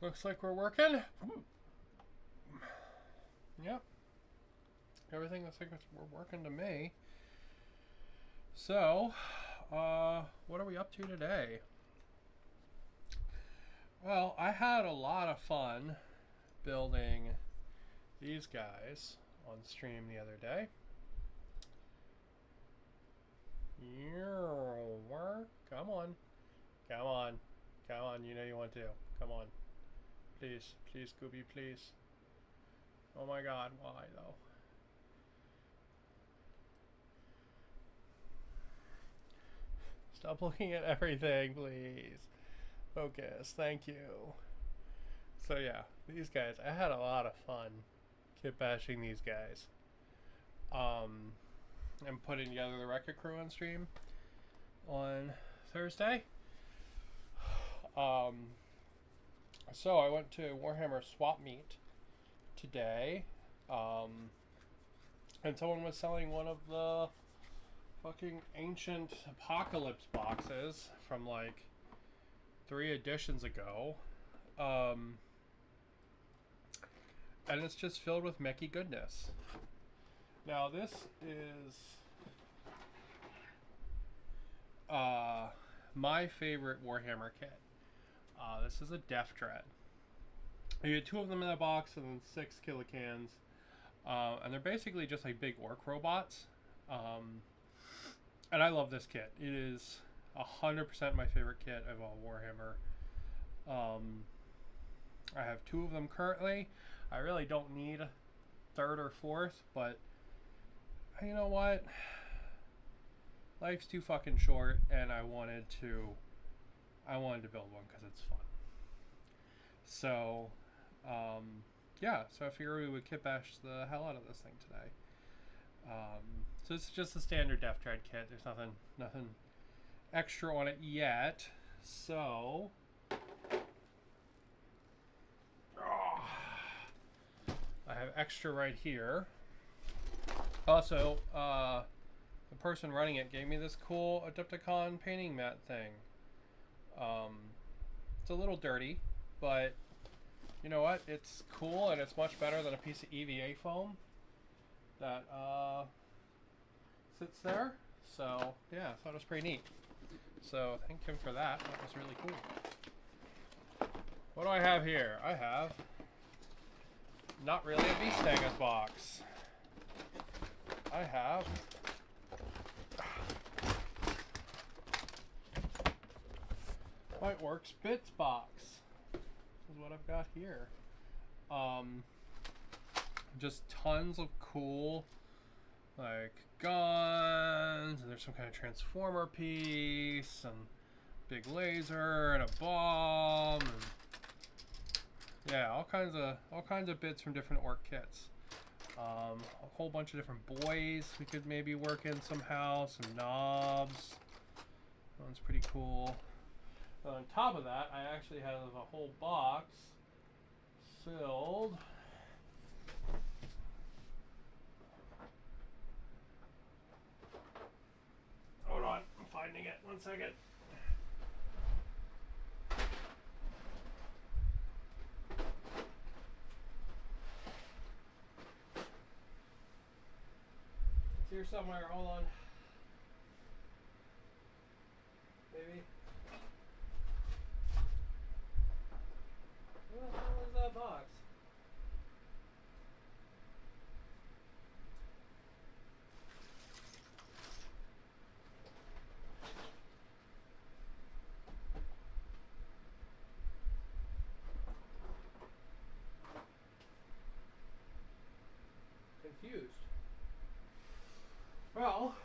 Looks like we're working. Yep. Everything looks like we're working to me. So, what are we up to today? Well, I had a lot of fun building these guys on stream the other day. Come on. Come on. Come on, you know you want to. Come on. Please. Please, Scooby, please. Oh my god, why though? Stop looking at everything, please. Focus, thank you. So yeah, these guys, I had a lot of fun kit bashing these guys. I'm putting together the Wreck-It Crew on stream on Thursday. So I went to Warhammer Swap Meet today, and someone was selling one of the fucking ancient Apocalypse boxes from like 3 editions ago, and it's just filled with mechie goodness. Now this is my favorite Warhammer kit. This is a deffdread. You get 2 of them in the box and then 6 kilocans, and they're basically just like big orc robots. And I love this kit. It is 100% my favorite kit of all Warhammer. I have 2 of them currently. I really don't need a 3rd or 4th, but you know what? Life's too fucking short, and I wanted to build one because it's fun. So, yeah. So I figured we would kit bash the hell out of this thing today. So it's just a standard deffdread kit. There's nothing extra on it yet. So, I have extra right here. Also, the person running it gave me this cool Adepticon painting mat thing. It's a little dirty, but you know what? It's cool, and it's much better than a piece of EVA foam that sits there. So yeah, I thought it was pretty neat. So thank him for that. That was really cool. What do I have here? I have not really a Beast Nagas box. I have my Orcs Bits box. This is what I've got here. Just tons of cool like guns, and there's some kind of transformer piece, and big laser, and a bomb, and yeah, all kinds of bits from different orc kits. A whole bunch of different boys we could maybe work in somehow. Some knobs. That one's pretty cool. And on top of that, I actually have a whole box filled hold on, I'm finding it. 1 second. It's here somewhere. Hold on. Maybe. Where the hell is that box? Confused. Well,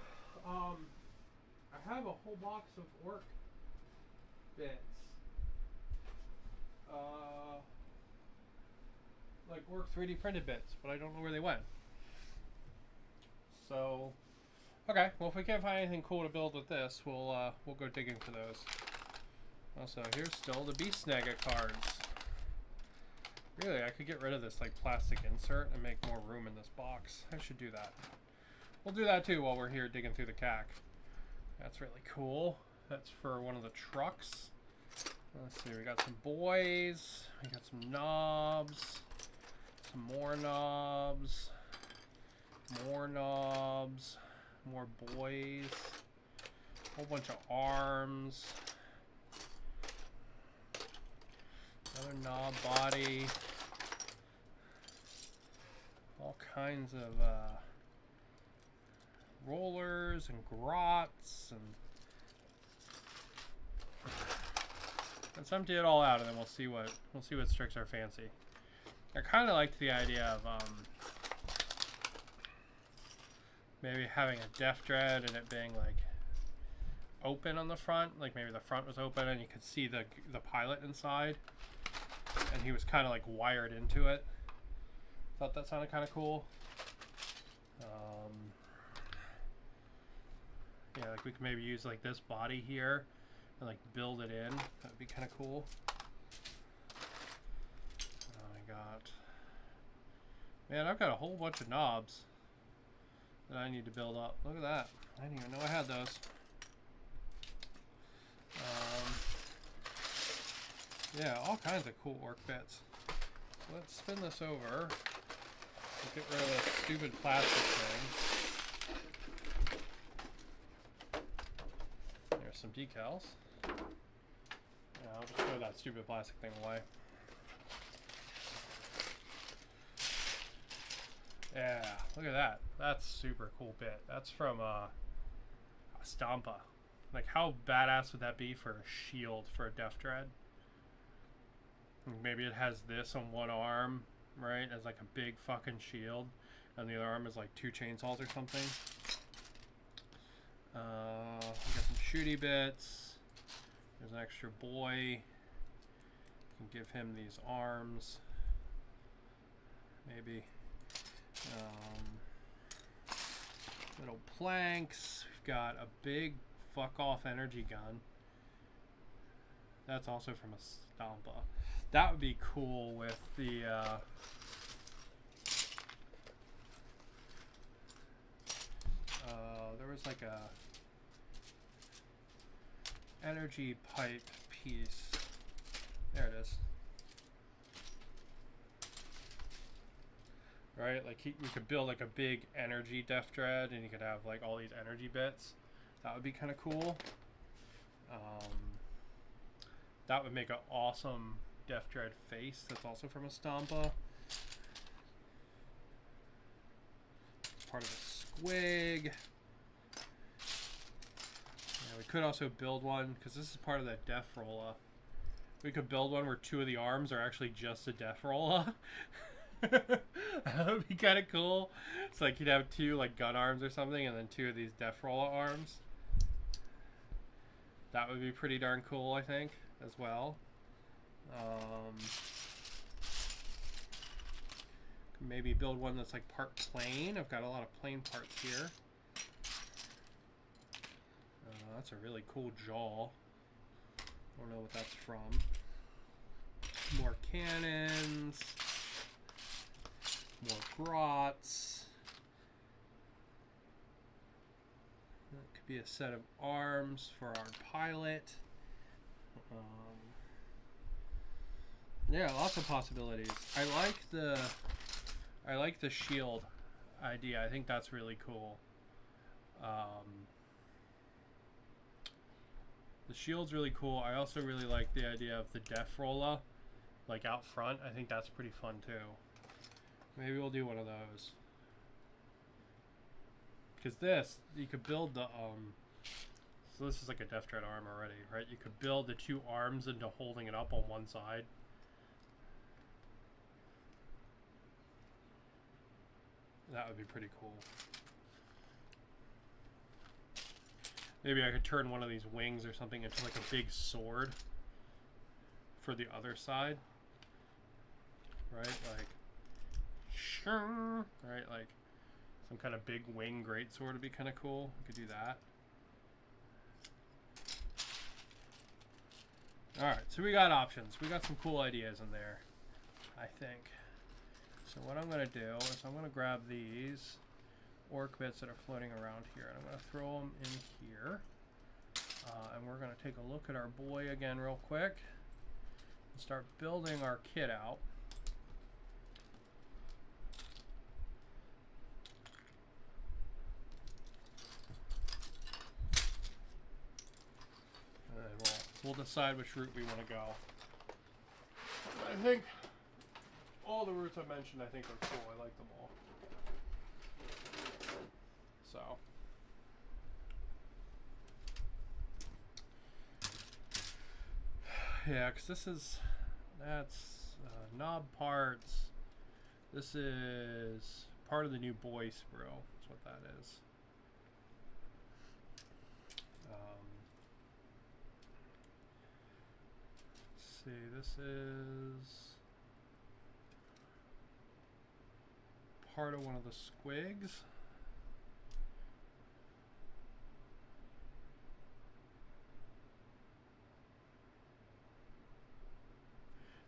I have a whole box of orc bits. Like orc 3D printed bits, but I don't know where they went. So, okay. Well, if we can't find anything cool to build with this, we'll go digging for those. Also, here's still the Beast Naga cards. Really, I could get rid of this like plastic insert and make more room in this box. I should do that. We'll do that too while we're here digging through the CAC. That's really cool. That's for one of the trucks. Let's see, we got some boys, we got some knobs, some more knobs, more knobs, more boys, a whole bunch of arms, another knob body, all kinds of rollers and grots, and let's empty it all out, and then we'll see what strikes our fancy. I kind of liked the idea of maybe having a deffdread and it being like open on the front, like maybe the front was open and you could see the pilot inside, and he was kind of like wired into it. Thought that sounded kind of cool. Yeah, like we could maybe use like this body here and like build it in. That would be kind of cool. Man, I've got a whole bunch of knobs that I need to build up. Look at that. I didn't even know I had those. Yeah, all kinds of cool orc bits. So let's spin this over. Let's get rid of this stupid plastic thing. There's some decals. Yeah, I'll just throw that stupid plastic thing away. Yeah, look at that. That's a super cool bit. That's from Stampa. Like, how badass would that be for a shield for a deffdread? Maybe it has this on one arm, right, as like a big fucking shield, and the other arm is like 2 chainsaws or something. We got some shooty bits. There's an extra boy. Can give him these arms. Maybe. Little planks. We've got a big fuck off energy gun. That's also from a Stampa. That would be cool with the there was like a energy pipe piece. There it is. Right, like we could build like a big energy deffdread, and you could have like all these energy bits. That would be kind of cool. That would make an awesome deffdread face. That's also from a Stampa. It's part of a squig. Yeah, we could also build one, because this is part of that def rolla. We could build one where 2 of the arms are actually just a def rolla. That would be kind of cool. It's like you'd have 2 like gun arms or something, and then 2 of these def rolla arms. That would be pretty darn cool, I think, as well. Maybe build one that's like part plane. I've got a lot of plane parts here. That's a really cool jaw. I don't know what that's from. More cannons. More grots. That could be a set of arms for our pilot. Yeah, lots of possibilities. I like the shield idea. I think that's really cool. The shield's really cool. I also really like the idea of the def rolla, like out front. I think that's pretty fun too. Maybe we'll do one of those. Because this, you could build the, so this is like a deffdread arm already, right? You could build the 2 arms into holding it up on one side. That would be pretty cool. Maybe I could turn one of these wings or something into like a big sword for the other side. Right? Like, right? Like some kind of big wing greatsword would be kind of cool. We could do that. Alright, so we got options. We got some cool ideas in there, I think. So what I'm going to do is I'm going to grab these orc bits that are floating around here, and I'm going to throw them in here. And we're going to take a look at our boy again real quick. start building our kit out. And then we'll decide which route we want to go. I think all the routes I mentioned, I think are cool. I like them all. So. Yeah, because that's knob parts. This is part of the new boy sprue. That's what that is. Let's see, this is part of one of the squigs.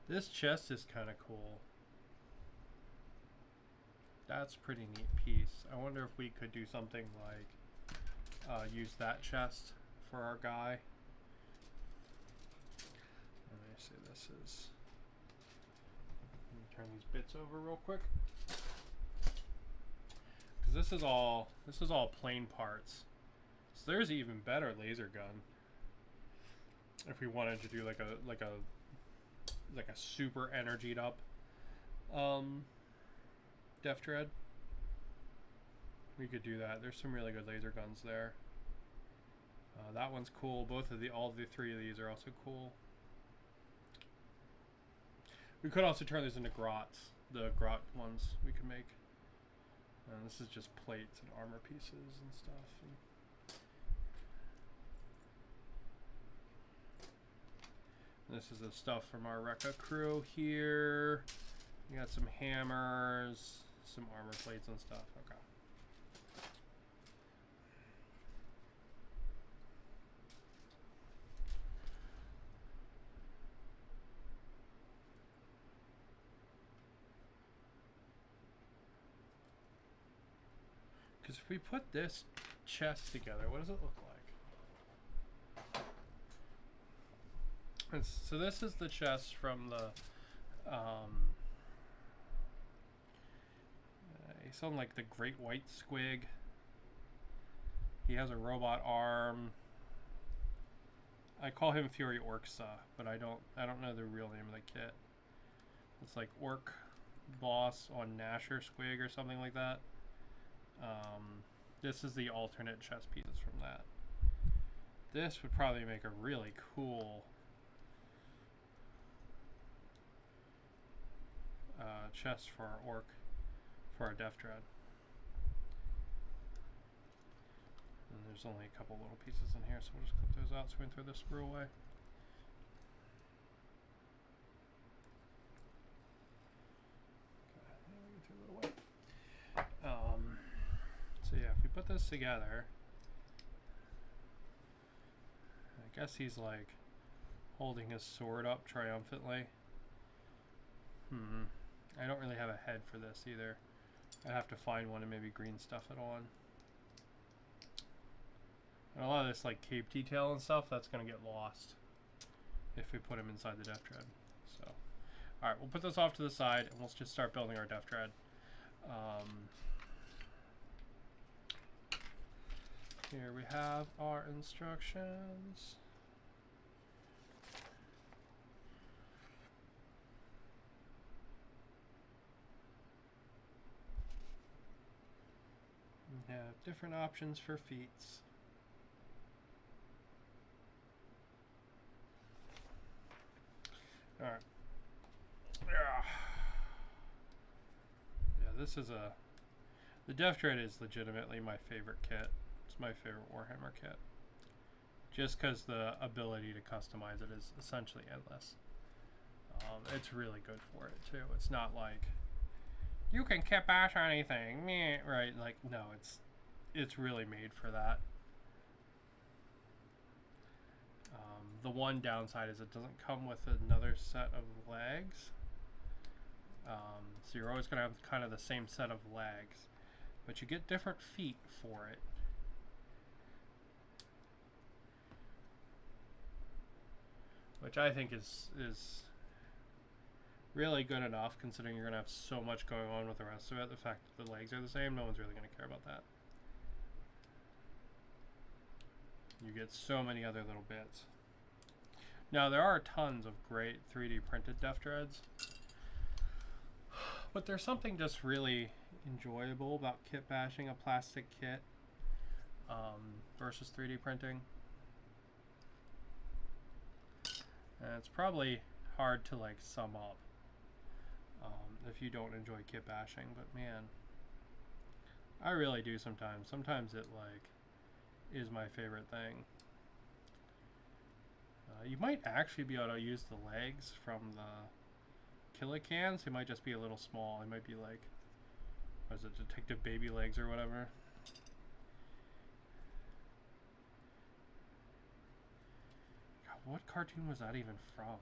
This chest is kind of cool. That's a pretty neat piece. I wonder if we could do something like use that chest for our guy. Let me see, this is... Let me turn these bits over real quick. Because this is all plain parts. So there's an even better laser gun. If we wanted to do like a super energied up deffdread, we could do that. There's some really good laser guns there. That one's cool. All the three of these are also cool. We could also turn these into grots. The grot ones we could make. And this is just plates and armor pieces and stuff. And this is the stuff from our Rekka crew here. We got some hammers, some armor plates and stuff. Okay. Because if we put this chest together, what does it look like? So this is the chest from the he's on like the Great White Squig. He has a robot arm. I call him Fury Orksa, but I don't know the real name of the kit. It's like Orc Boss on Nasher Squig or something like that. This is the alternate chest pieces from that. This would probably make a really cool chest for our orc, for our deffdread. And there's only a couple little pieces in here, so we'll just clip those out so we can throw this sprue away. So yeah, if we put this together, I guess he's like holding his sword up triumphantly. I don't really have a head for this either. I'd have to find one and maybe green stuff it on. And a lot of this like cape detail and stuff, that's gonna get lost if we put him inside the deffdread. So, all right, we'll put this off to the side and we'll just start building our deffdread. Here we have our instructions. We have different options for feats. All right. Yeah, this is the deffdread is legitimately my favorite kit. It's my favorite Warhammer kit. Just because the ability to customize it is essentially endless. It's really good for it too. It's not like you can kitbash anything, meh, right? Like, no, it's really made for that. The one downside is it doesn't come with another set of legs. So you're always going to have kind of the same set of legs, but you get different feet for it. Which I think is really good enough considering you're going to have so much going on with the rest of it. The fact that the legs are the same, no one's really going to care about that. You get so many other little bits. Now, there are tons of great 3D printed deffdreads, but there's something just really enjoyable about kit bashing a plastic kit versus 3D printing. And it's probably hard to like sum up if you don't enjoy kit bashing, but man, I really do sometimes. Sometimes it like is my favorite thing. You might actually be able to use the legs from the Killicans. They might just be a little small. They might be like, what is it, Detective Baby Legs or whatever. God, what cartoon was that even from?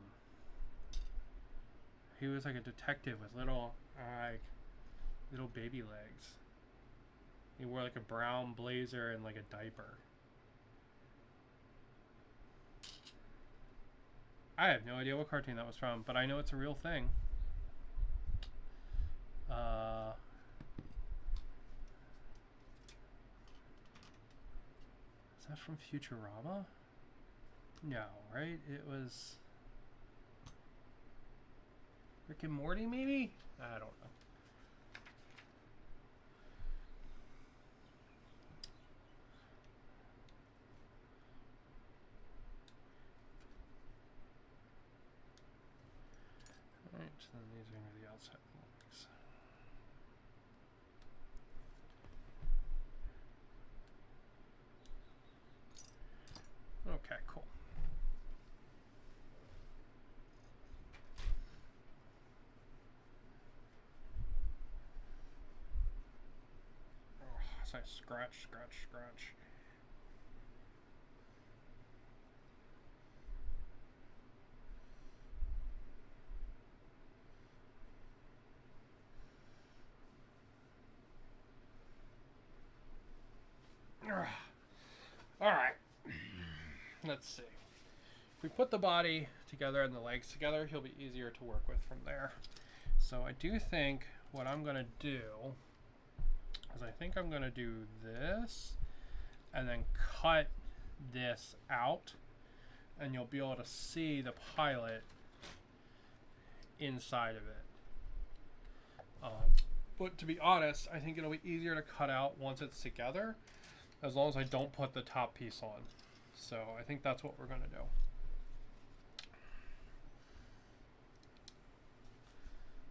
He was like a detective with little baby legs. He wore like a brown blazer and like a diaper. I have no idea what cartoon that was from, but I know it's a real thing. Is that from Futurama? No, right? It was Rick and Morty, maybe? I don't know. Alright, so then these are going to be the outside legs. Okay, cool. Oh, so I scratch. Alright, let's see. If we put the body together and the legs together, he'll be easier to work with from there. So I do think what I'm going to do is I think I'm going to do this and then cut this out, and you'll be able to see the pilot inside of it. But to be honest, I think it'll be easier to cut out once it's together, as long as I don't put the top piece on. So I think that's what we're going to do.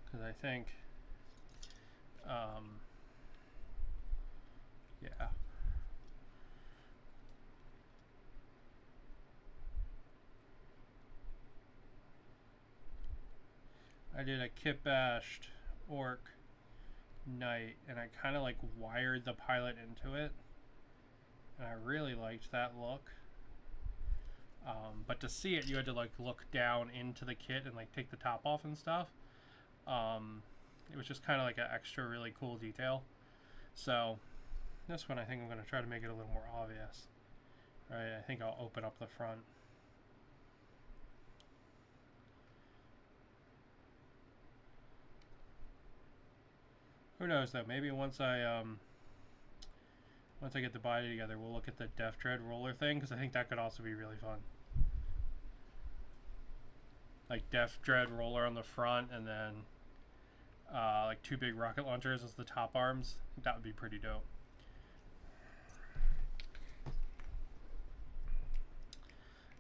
Because I think, yeah. I did a kit bashed orc knight, and I kind of like wired the pilot into it, and I really liked that look. But to see it, you had to like look down into the kit and like take the top off and stuff. It was just kind of like an extra really cool detail. So this one I think I'm going to try to make it a little more obvious. Right, I think I'll open up the front. Who knows though? Maybe once I get the body together, we'll look at the deffdread roller thing, because I think that could also be really fun. Like deffdread roller on the front, and then like 2 big rocket launchers as the top arms. I think that would be pretty dope.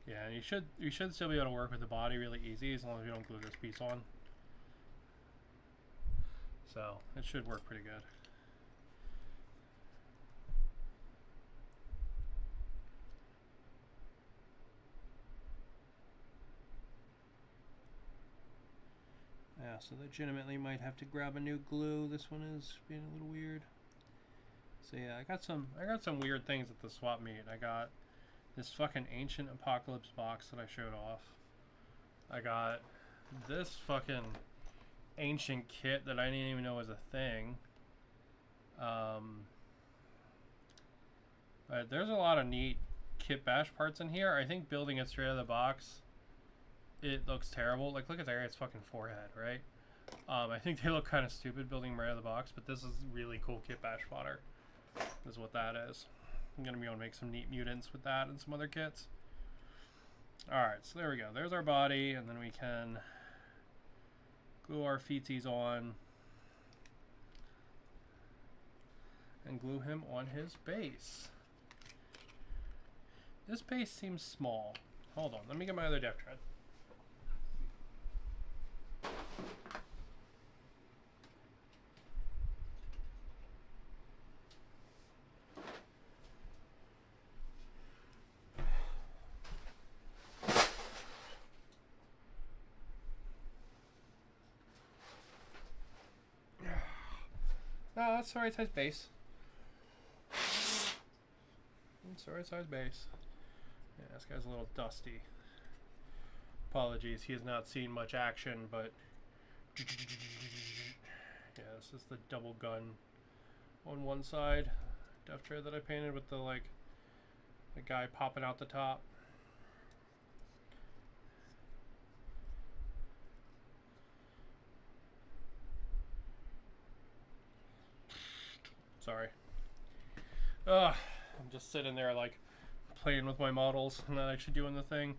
Yeah, and you should still be able to work with the body really easy as long as you don't glue this piece on. So it should work pretty good. Yeah, so legitimately might have to grab a new glue. This one is being a little weird. So yeah, I got some weird things at the swap meet. I got this fucking Ancient Apocalypse box that I showed off. I got this fucking ancient kit that I didn't even know was a thing. But there's a lot of neat kit bash parts in here. I think building it straight out of the box it looks terrible. Like, look at that guy's fucking forehead, right? I think they look kind of stupid building them right out of the box, but this is really cool kit bash fodder. Is what that is. I'm gonna be able to make some neat mutants with that and some other kits. Alright, so there we go. There's our body, and then we can glue our feetsies on and glue him on his base. This base seems small. Hold on, let me get my other deffdread. No, that's the right size base. It's the right size base. Yeah, this guy's a little dusty. Apologies, he has not seen much action, but yeah, this is the double gun on one side deffdread that I painted with the the guy popping out the top. Sorry. I'm just sitting there like playing with my models and not actually doing the thing.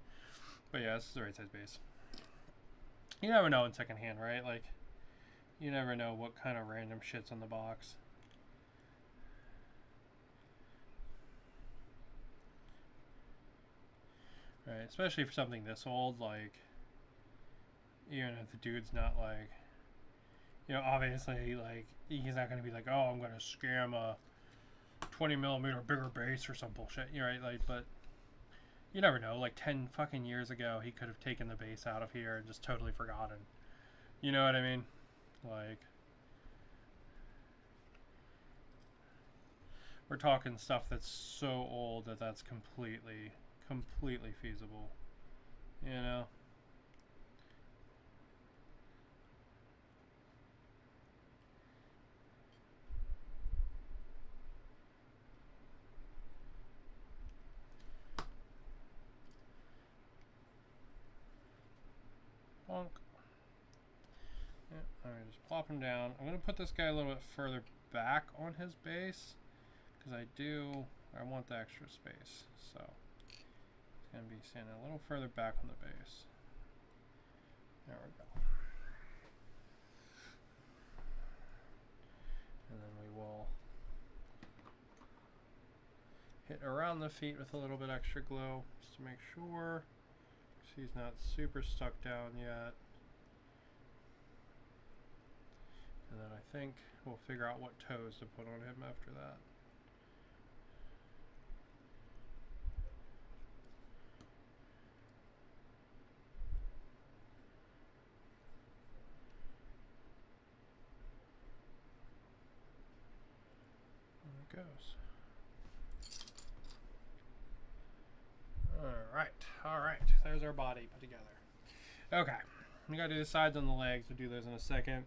But yeah, this is the right size base. You never know in secondhand, right? Like, you never know what kind of random shit's on the box. Right, especially for something this old, like, even if the dude's not like, you know, obviously, like, he's not going to be like, oh, I'm going to scam a 20mm bigger base or some bullshit, you know, right? Like, but you never know. Like 10 fucking years ago, he could have taken the base out of here and just totally forgotten. You know what I mean? Like, we're talking stuff that's so old that that's completely feasible. You know? Bonk. Yeah, alright, just plop him down. I'm going to put this guy a little bit further back on his base, because I want the extra space. So, it's going to be standing a little further back on the base. There we go. And then we will hit around the feet with a little bit extra glue, just to make sure. He's not super stuck down yet. And then I think we'll figure out what toes to put on him after that. There it goes. Alright, there's our body put together. Okay, we gotta do the sides on the legs. We'll do those in a second.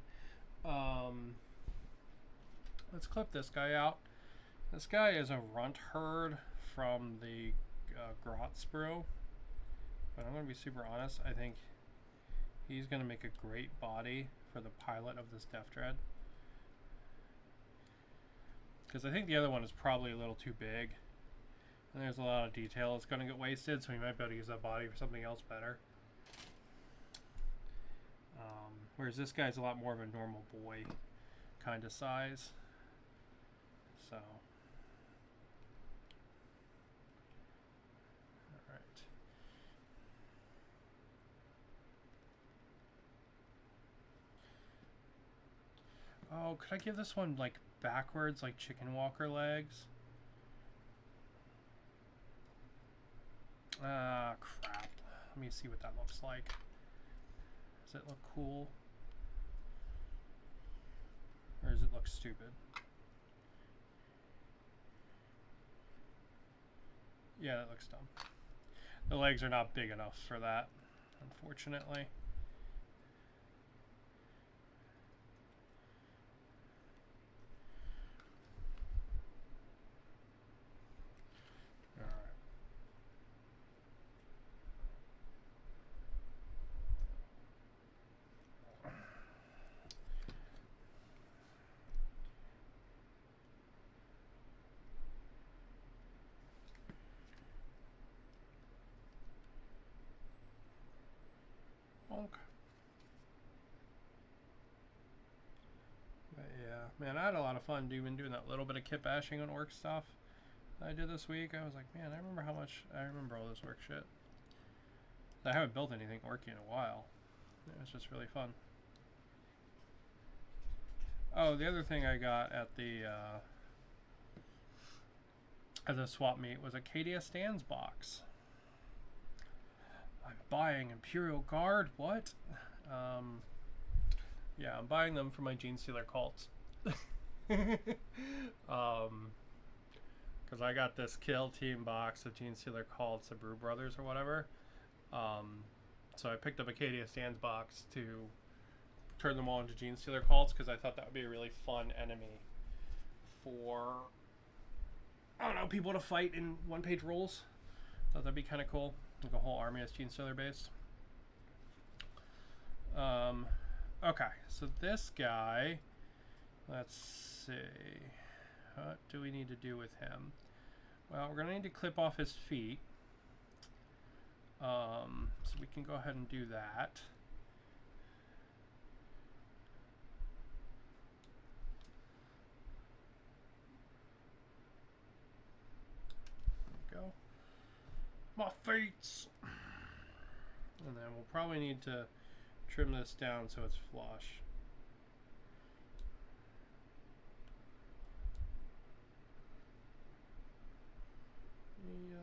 Let's clip this guy out. This guy is a runt herd from the Grot sprue, but I'm gonna be super honest. I think he's gonna make a great body for the pilot of this deffdread, because I think the other one is probably a little too big. And there's a lot of detail that's going to get wasted, so we might be able to use that body for something else better. Whereas this guy's a lot more of a normal boy kind of size. So. Alright. Oh, could I give this one like backwards, like chicken walker legs? Ah, crap. Let me see what that looks like. Does it look cool? Or does it look stupid? Yeah, that looks dumb. The legs are not big enough for that, unfortunately. Man, I had a lot of fun doing that little bit of kit bashing on orc stuff that I did this week. I was like, man, I remember all this orc shit. I haven't built anything orky in a while. It was just really fun. Oh, the other thing I got at the swap meet was a Cadia Stands box. I'm buying Imperial Guard. What? Yeah, I'm buying them for my Gene Stealer cults. Because I got this kill team box of Gene Stealer cults, the Brew Brothers or whatever. So I picked up a Cadia Stands box to turn them all into Gene Stealer cults because I thought that would be a really fun enemy for, I don't know, people to fight in one-page rolls. Thought that'd be kind of cool. Like a whole army as Gene Stealer based. Okay, so this guy, let's see. What do we need to do with him? Well, we're going to need to clip off his feet. So we can go ahead and do that. There we go. My feet! And then we'll probably need to trim this down so it's flush.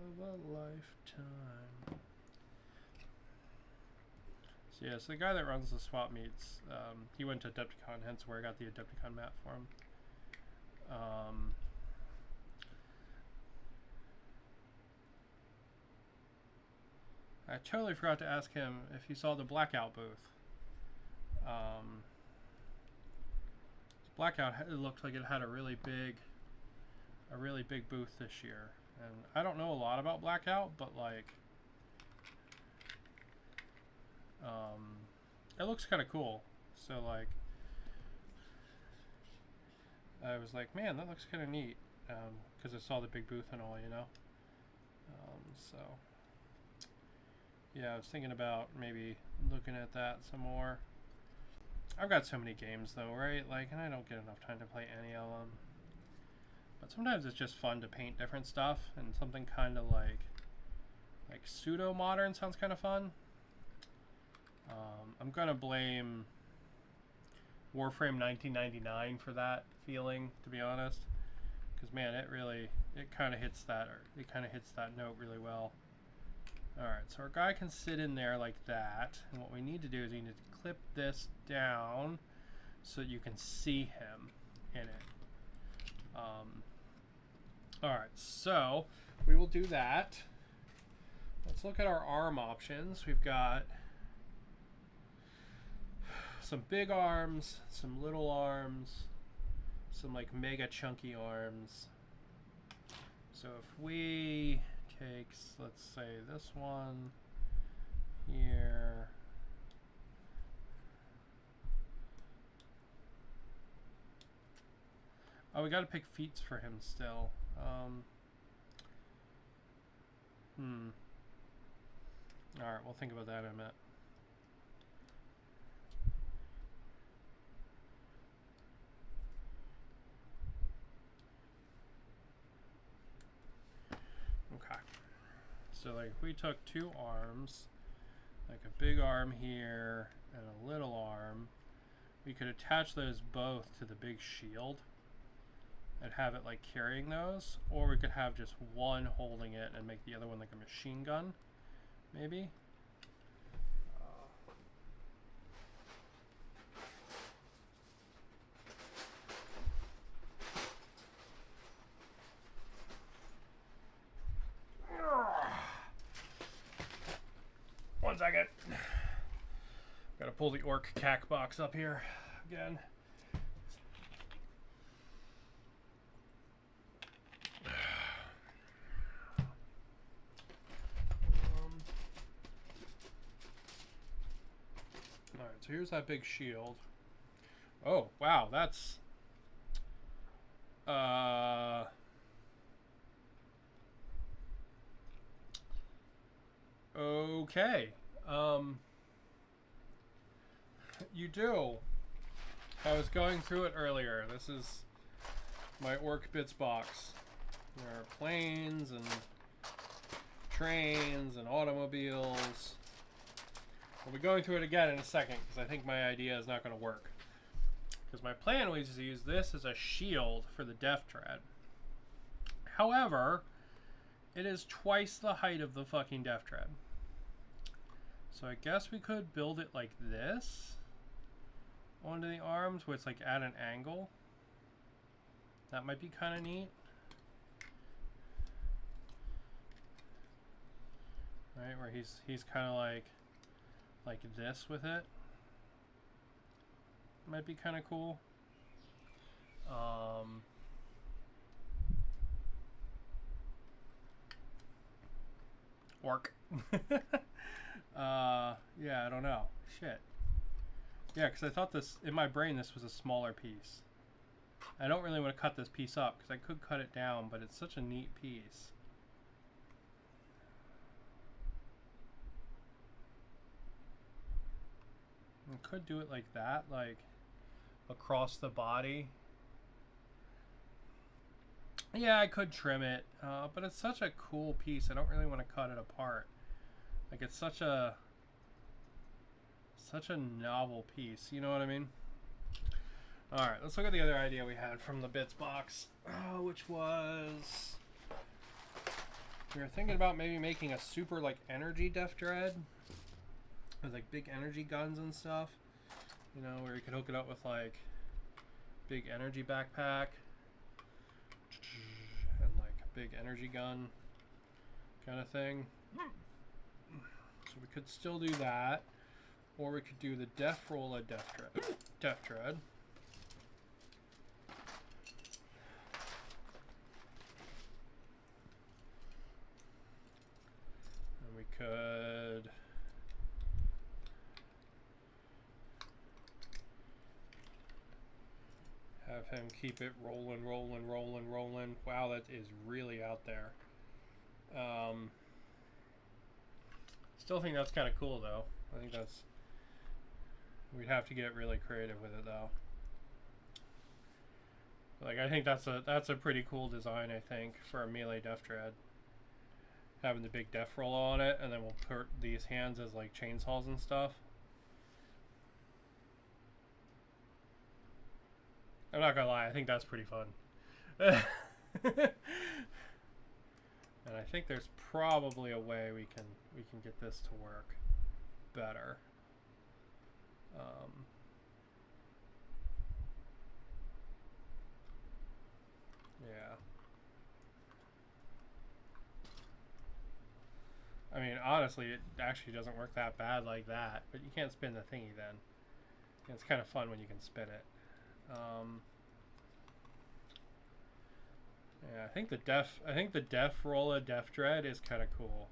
Of a lifetime. So yeah, so the guy that runs the swap meets, he went to Adepticon, hence where I got the Adepticon map for him. I totally forgot to ask him if he saw the Blackout booth. Blackout, it looked like it had a really big booth this year. And I don't know a lot about Blackout, but like, it looks kind of cool. So like, I was like, man, that looks kind of neat, because I saw the big booth and all, you know. So yeah, I was thinking about maybe looking at that some more. I've got so many games though, right? Like, and I don't get enough time to play any of them. But sometimes it's just fun to paint different stuff, and something kind of like pseudo modern sounds kind of fun. I'm gonna blame Warframe 1999 for that feeling, to be honest, because man, it kind of hits that note really well. All right, so our guy can sit in there like that, and what we need to do is we need to clip this down so that you can see him in it. All right, so we will do that. Let's look at our arm options. We've got some big arms, some little arms, some like mega chunky arms. So if we take, let's say this one here. Oh, we got to pick feats for him still. All right, we'll think about that in a minute. Okay. So like if we took two arms, like a big arm here and a little arm, we could attach those both to the big shield and have it like carrying those, or we could have just one holding it and make the other one like a machine gun, maybe. One second. Gotta pull the orc cack box up here again. Alright, so here's that big shield. Oh, wow, that's okay. You do I was going through it earlier. This is my Orc Bits box. There are planes and trains and automobiles. We'll be going through it again in a second because I think my idea is not going to work. Because my plan was to use this as a shield for the deffdread. However, it is twice the height of the fucking deffdread. So I guess we could build it like this onto the arms where it's like at an angle. That might be kind of neat. Right, where he's kind of like this with it. Might be kind of cool. Orc. Yeah, I don't know. Shit. Yeah, because I thought this, in my brain, this was a smaller piece. I don't really want to cut this piece up because I could cut it down, but it's such a neat piece. I could do it like that, like across the body. Yeah, I could trim it, but it's such a cool piece. I don't really want to cut it apart. Like, it's such a novel piece. You know what I mean? All right, let's look at the other idea we had from the bits box, which was we were thinking about maybe making a super like energy deffdread with like big energy guns and stuff. You know, where you could hook it up with like big energy backpack and like a big energy gun kind of thing. So we could still do that, or we could do the deffrolla deffdread. And we could have him keep it rolling. Wow, that is really out there. Still think that's kind of cool though. I think that's, we'd have to get really creative with it though. Like, I think that's a pretty cool design, I think, for a melee deffdread. Having the big deff roll on it, and then we'll put these hands as like chainsaws and stuff. I'm not gonna lie, I think that's pretty fun. And I think there's probably a way we can get this to work better. Yeah. I mean, honestly, it actually doesn't work that bad like that, but you can't spin the thingy then. It's kind of fun when you can spin it. Yeah, I think the deffrolla deffdread is kind of cool.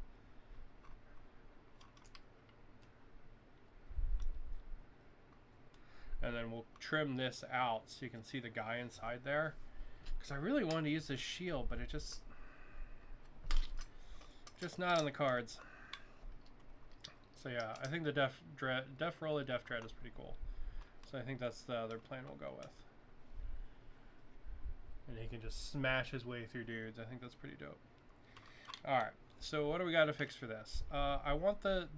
And then we'll trim this out so you can see the guy inside there. Because I really wanted to use this shield, but it just not on the cards. So yeah, I think the deffrolla deffdread is pretty cool. So I think that's the other plan we'll go with. And he can just smash his way through dudes. I think that's pretty dope. Alright, so what do we got to fix for this? I want the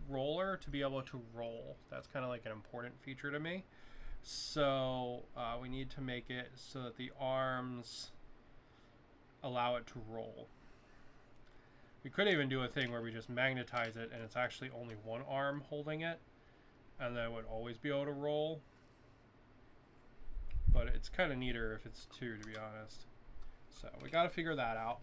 roller to be able to roll. That's kind of like an important feature to me. So we need to make it so that the arms allow it to roll. We could even do a thing where we just magnetize it and it's actually only one arm holding it. And then it would always be able to roll. But it's kind of neater if it's two, to be honest. So we got to figure that out.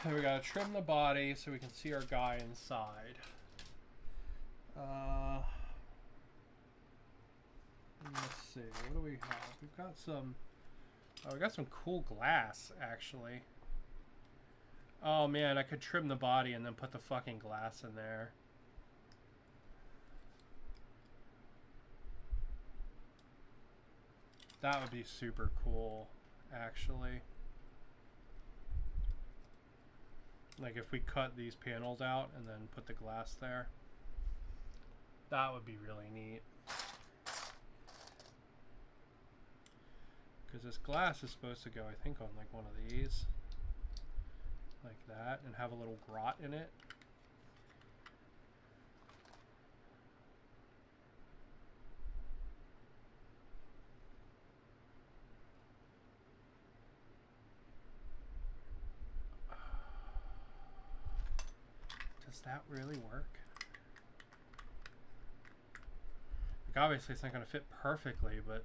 And we got to trim the body so we can see our guy inside. Let's see, what do we have? We've got some. Oh, we got some cool glass actually. Oh man, I could trim the body and then put the fucking glass in there. That would be super cool, actually. Like if we cut these panels out and then put the glass there. That would be really neat. Because this glass is supposed to go, I think, on like one of these. Like that, and have a little grot in it. Does that really work? Like, obviously it's not going to fit perfectly, but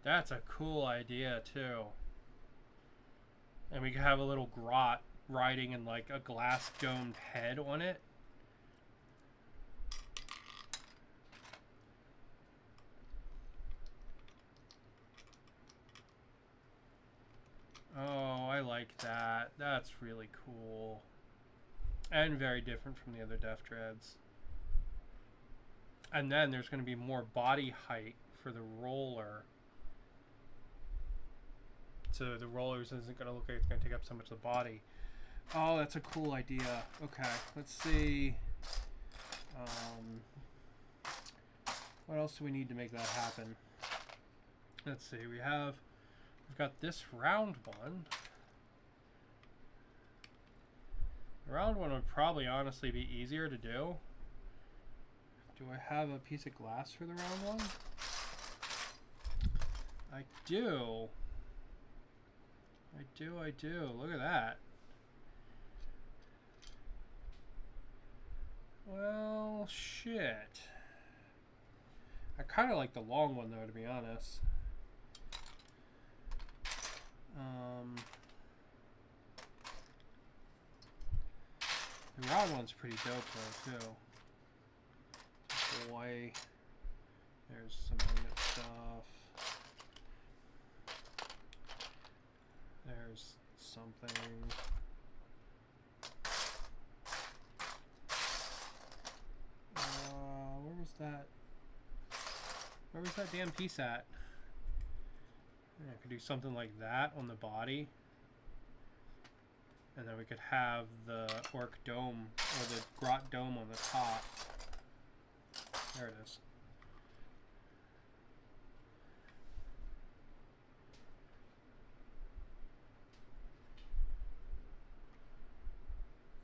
that's a cool idea too. And we could have a little grot riding in like a glass domed head on it. Oh, I like that. That's really cool. And very different from the other deffdreads. And then there's going to be more body height for the roller. So the rollers isn't going to look like it's going to take up so much of the body. Oh, that's a cool idea. Okay, let's see. What else do we need to make that happen? Let's see. We've got this round one. The round one would probably honestly be easier to do. Do I have a piece of glass for the round one? I do. I do. Look at that. Well, shit. I kind of like the long one, though, to be honest. The round one's pretty dope, though, too. Boy. There's some magnet stuff. There's something. Where was that? Where was that damn piece at? I could do something like that on the body. And then we could have the orc dome, or the grot dome on the top. There it is.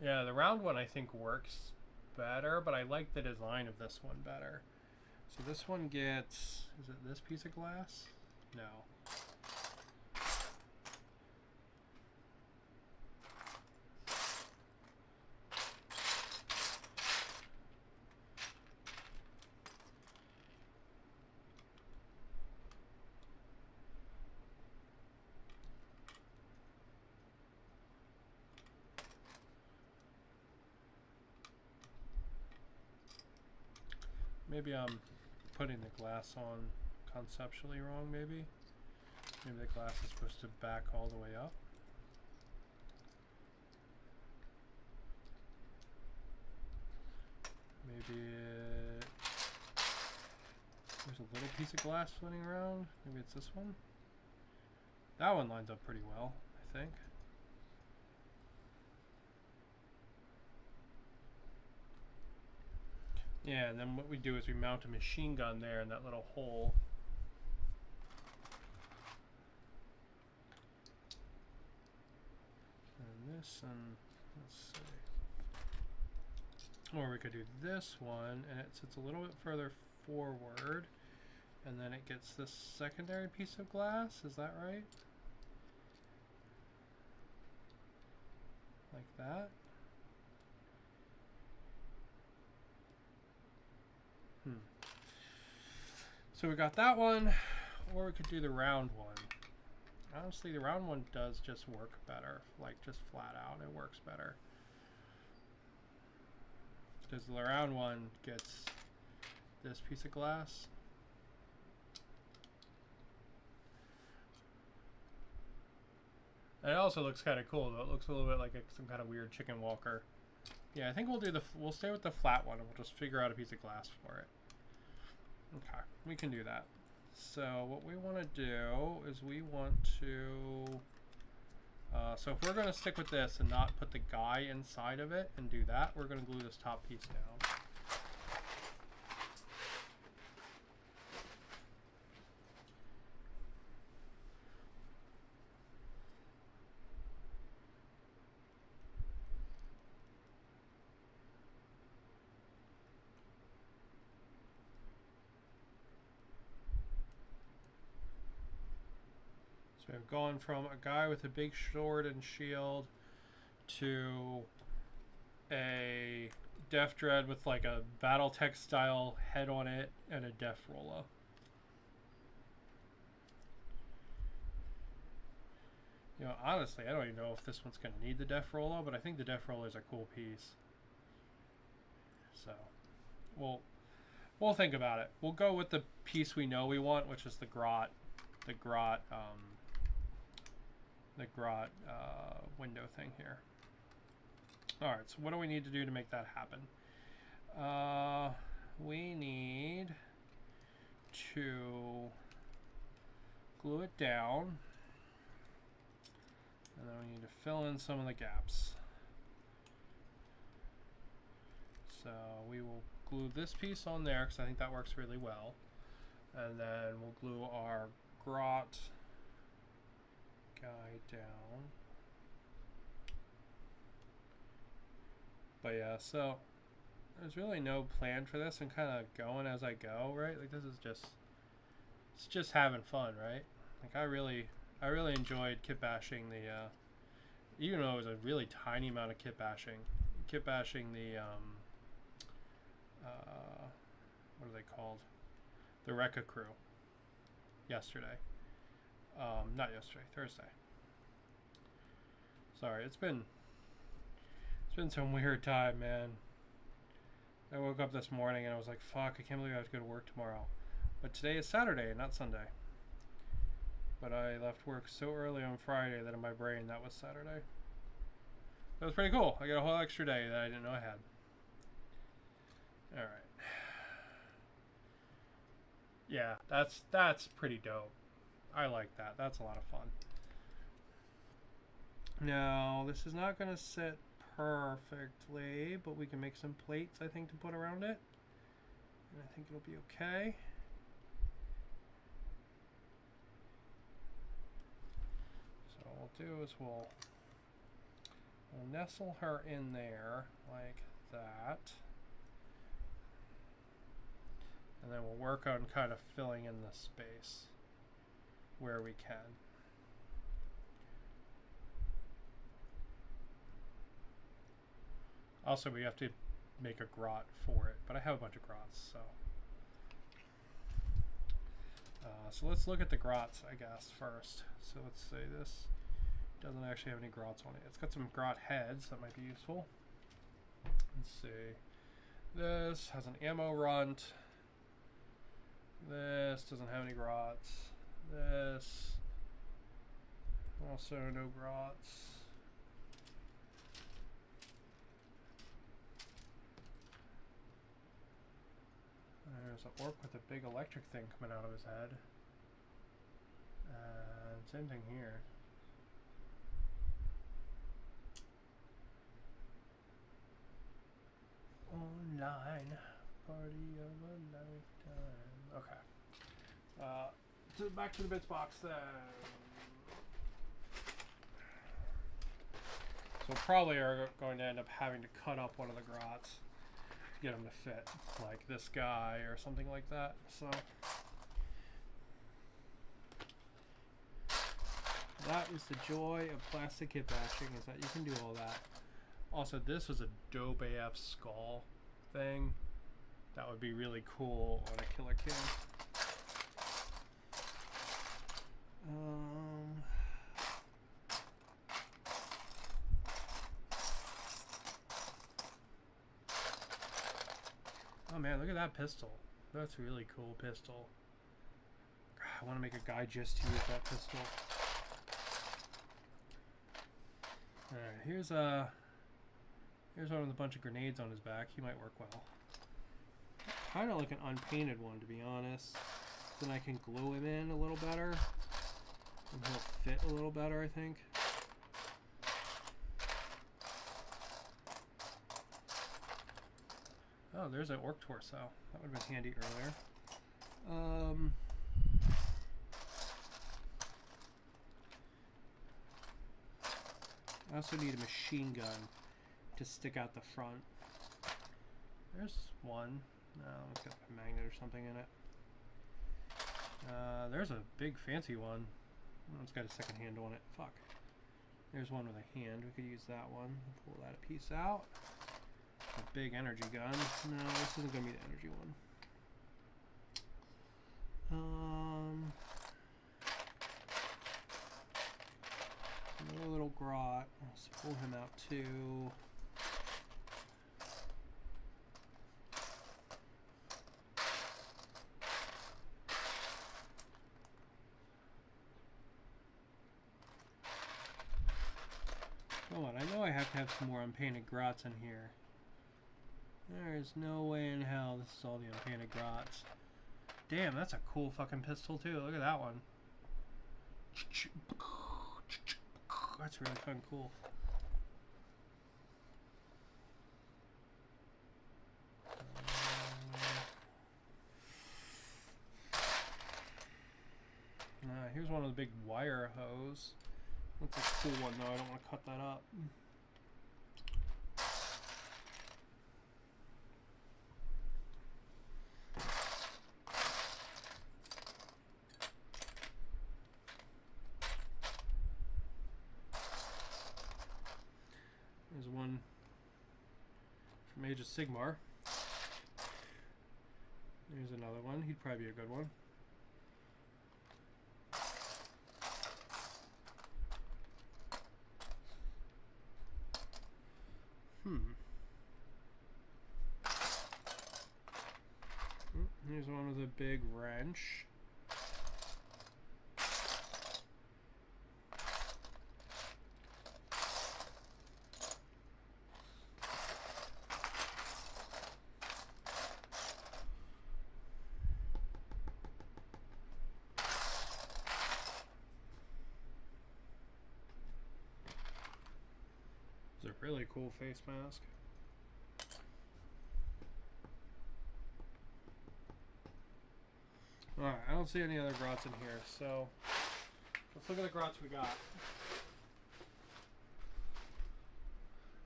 Yeah, the round one I think works better, but I like the design of this one better. So this one gets, is it this piece of glass? No. Maybe I'm putting the glass on conceptually wrong, maybe. Maybe the glass is supposed to back all the way up. Maybe there's a little piece of glass floating around. Maybe it's this one. That one lines up pretty well, I think. Yeah, and then what we do is we mount a machine gun there in that little hole. And this, and let's see. Or we could do this one, and it sits a little bit further forward, and then it gets this secondary piece of glass. Is that right? Like that. So we got that one, or we could do the round one. Honestly, the round one does just work better, like just flat out, it works better. Because the round one gets this piece of glass. And it also looks kind of cool, though. It looks a little bit like some kind of weird chicken walker. Yeah, I think we'll stay with the flat one, and we'll just figure out a piece of glass for it. Okay, we can do that. So what we want to do is we want to So if we're going to stick with this and not put the guy inside of it and do that, we're going to glue this top piece down. So we've gone from a guy with a big sword and shield to a deffdread with like a Battletech style head on it and a def roller. You know, honestly, I don't even know if this one's going to need the def roller, but I think the def roller is a cool piece. So, we'll think about it. We'll go with the piece we know we want, which is the grot window thing here. All right, so what do we need to do to make that happen? We need to glue it down, and then we need to fill in some of the gaps. So we will glue this piece on there because I think that works really well, and then we'll glue our grot guy down. But yeah, so there's really no plan for this. I'm kind of going as I go, right? Like this is it's just having fun, right? Like I really enjoyed kit bashing the even though it was a really tiny amount of kit bashing the what are they called? The Rekka crew yesterday. Not yesterday, Thursday. Sorry, it's been some weird time, man. I woke up this morning and I was like, fuck, I can't believe I have to go to work tomorrow. But today is Saturday, not Sunday. But I left work so early on Friday that in my brain that was Saturday. That was pretty cool. I got a whole extra day that I didn't know I had. Alright. Yeah, that's pretty dope. I like that. That's a lot of fun. Now, this is not going to sit perfectly, but we can make some plates, I think, to put around it. And I think it'll be okay. So what we'll do is we'll nestle her in there like that. And then we'll work on kind of filling in the space where we can. Also, we have to make a grot for it, but I have a bunch of grots, so. So let's look at the grots, I guess, first. So let's say this doesn't actually have any grots on it. It's got some grot heads that might be useful. Let's see. This has an ammo runt. This doesn't have any grots. This also no grots. There's an orc with a big electric thing coming out of his head. And same thing here. Online party of a lifetime. Okay. So back to the bits box then. So probably are going to end up having to cut up one of the grots to get them to fit, like this guy or something like that. So that is the joy of plastic kit bashing, is that you can do all that. Also, this was a dope AF skull thing. That would be really cool on a killer kid. Oh man, look at that pistol. That's a really cool pistol. I want to make a guy just to use that pistol. Alright, here's one with a bunch of grenades on his back. He might work well. Kind of like an unpainted one, to be honest. Then I can glue him in a little better. And he'll fit a little better, I think. Oh, there's an orc torso. That would have been handy earlier. I also need a machine gun to stick out the front. There's one. No, it's got a magnet or something in it. There's a big fancy one. Oh, it's got a second handle on it. Fuck. There's one with a hand. We could use that one. Pull that a piece out. A big energy gun. No, this isn't going to be the energy one. Another little grot. Let's pull him out too. Hold on, I know I have to have some more unpainted grots in here. There is no way in hell this is all the unpainted grots. Damn, that's a cool fucking pistol too. Look at that one. That's really fucking cool. Here's one of the big wire hose. That's a cool one though. I don't want to cut that up. There's one from Age of Sigmar. There's another one. He'd probably be a good one. Here's one with a big wrench. It's a really cool face mask. Alright, I don't see any other grots in here, so let's look at the grots we got.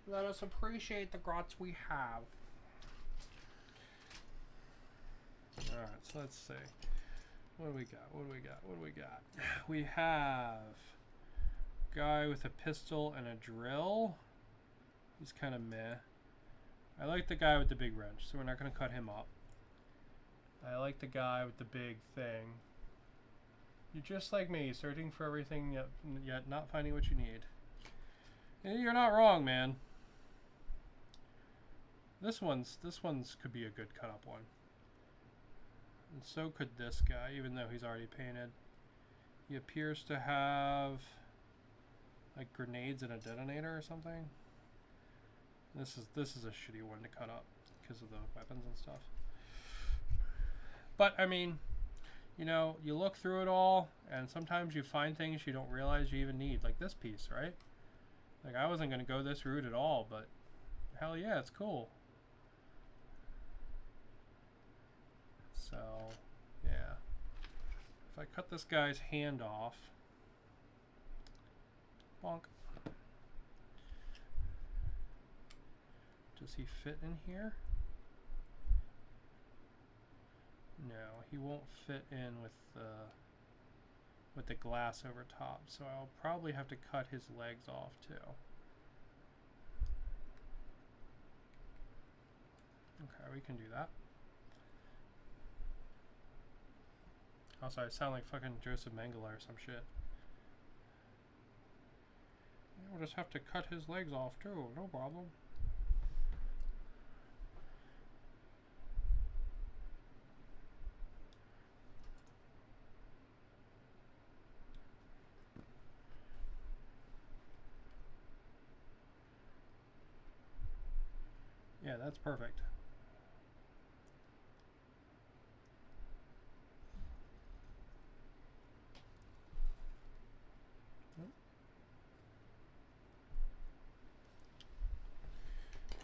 Let us appreciate the grots we have. Alright, so let's see. What do we got? What do we got? What do we got? We have a guy with a pistol and a drill. He's kind of meh. I like the guy with the big wrench, so we're not going to cut him up. I like the guy with the big thing. You're just like me, searching for everything yet not finding what you need. And you're not wrong, man. This one's could be a good cut up one. And so could this guy, even though he's already painted. He appears to have like grenades and a detonator or something. This is a shitty one to cut up because of the weapons and stuff. But, I mean, you know, you look through it all, and sometimes you find things you don't realize you even need. Like this piece, right? Like, I wasn't going to go this route at all, but hell yeah, it's cool. So, yeah. If I cut this guy's hand off, bonk. Does he fit in here? No, he won't fit in with the glass over top, so I'll probably have to cut his legs off too. Okay, we can do that. Also, I sound like fucking Joseph Mengele or some shit. We'll just have to cut his legs off too, no problem. Yeah, that's perfect.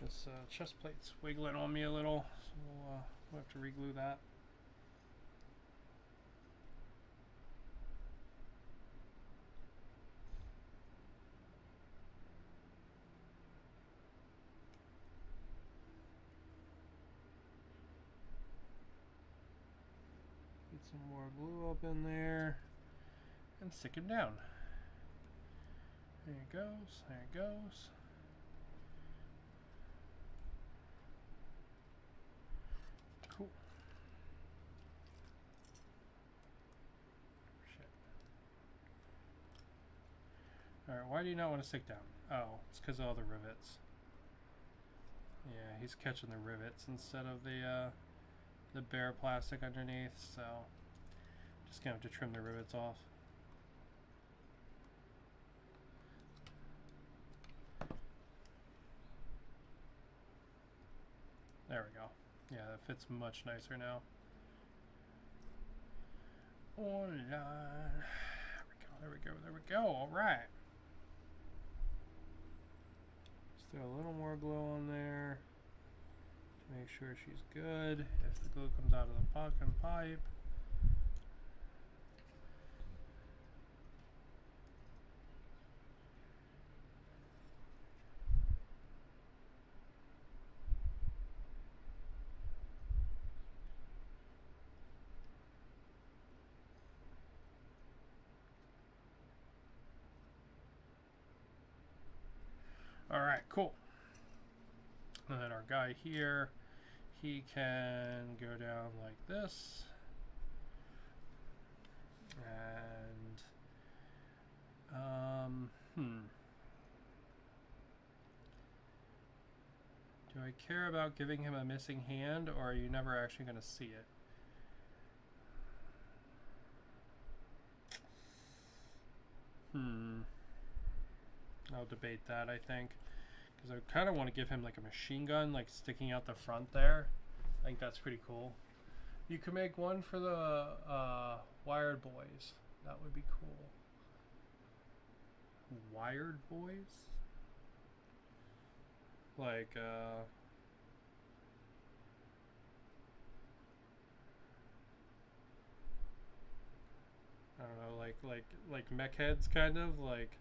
This chest plate's wiggling on me a little, so we'll have to reglue that. Get some more glue up in there and stick him down. There it goes, there it goes. Cool. Shit. Alright, why do you not want to stick down? Oh, it's because of all the rivets. Yeah, he's catching the rivets instead of the bare plastic underneath, so just gonna have to trim the rivets off. There we go. Yeah, that fits much nicer now. Hold on. There we go, there we go. Alright. Just throw a little more glue on there to make sure she's good. If the glue comes out of the fucking pipe. Alright, cool. And then our guy here, he can go down like this. And, do I care about giving him a missing hand, or are you never actually going to see it? I'll debate that, I think. Because I kind of want to give him like a machine gun, like sticking out the front there. I think that's pretty cool. You can make one for the Wired Boys. That would be cool. Wired Boys? Like, I don't know, like mech heads, kind of, like.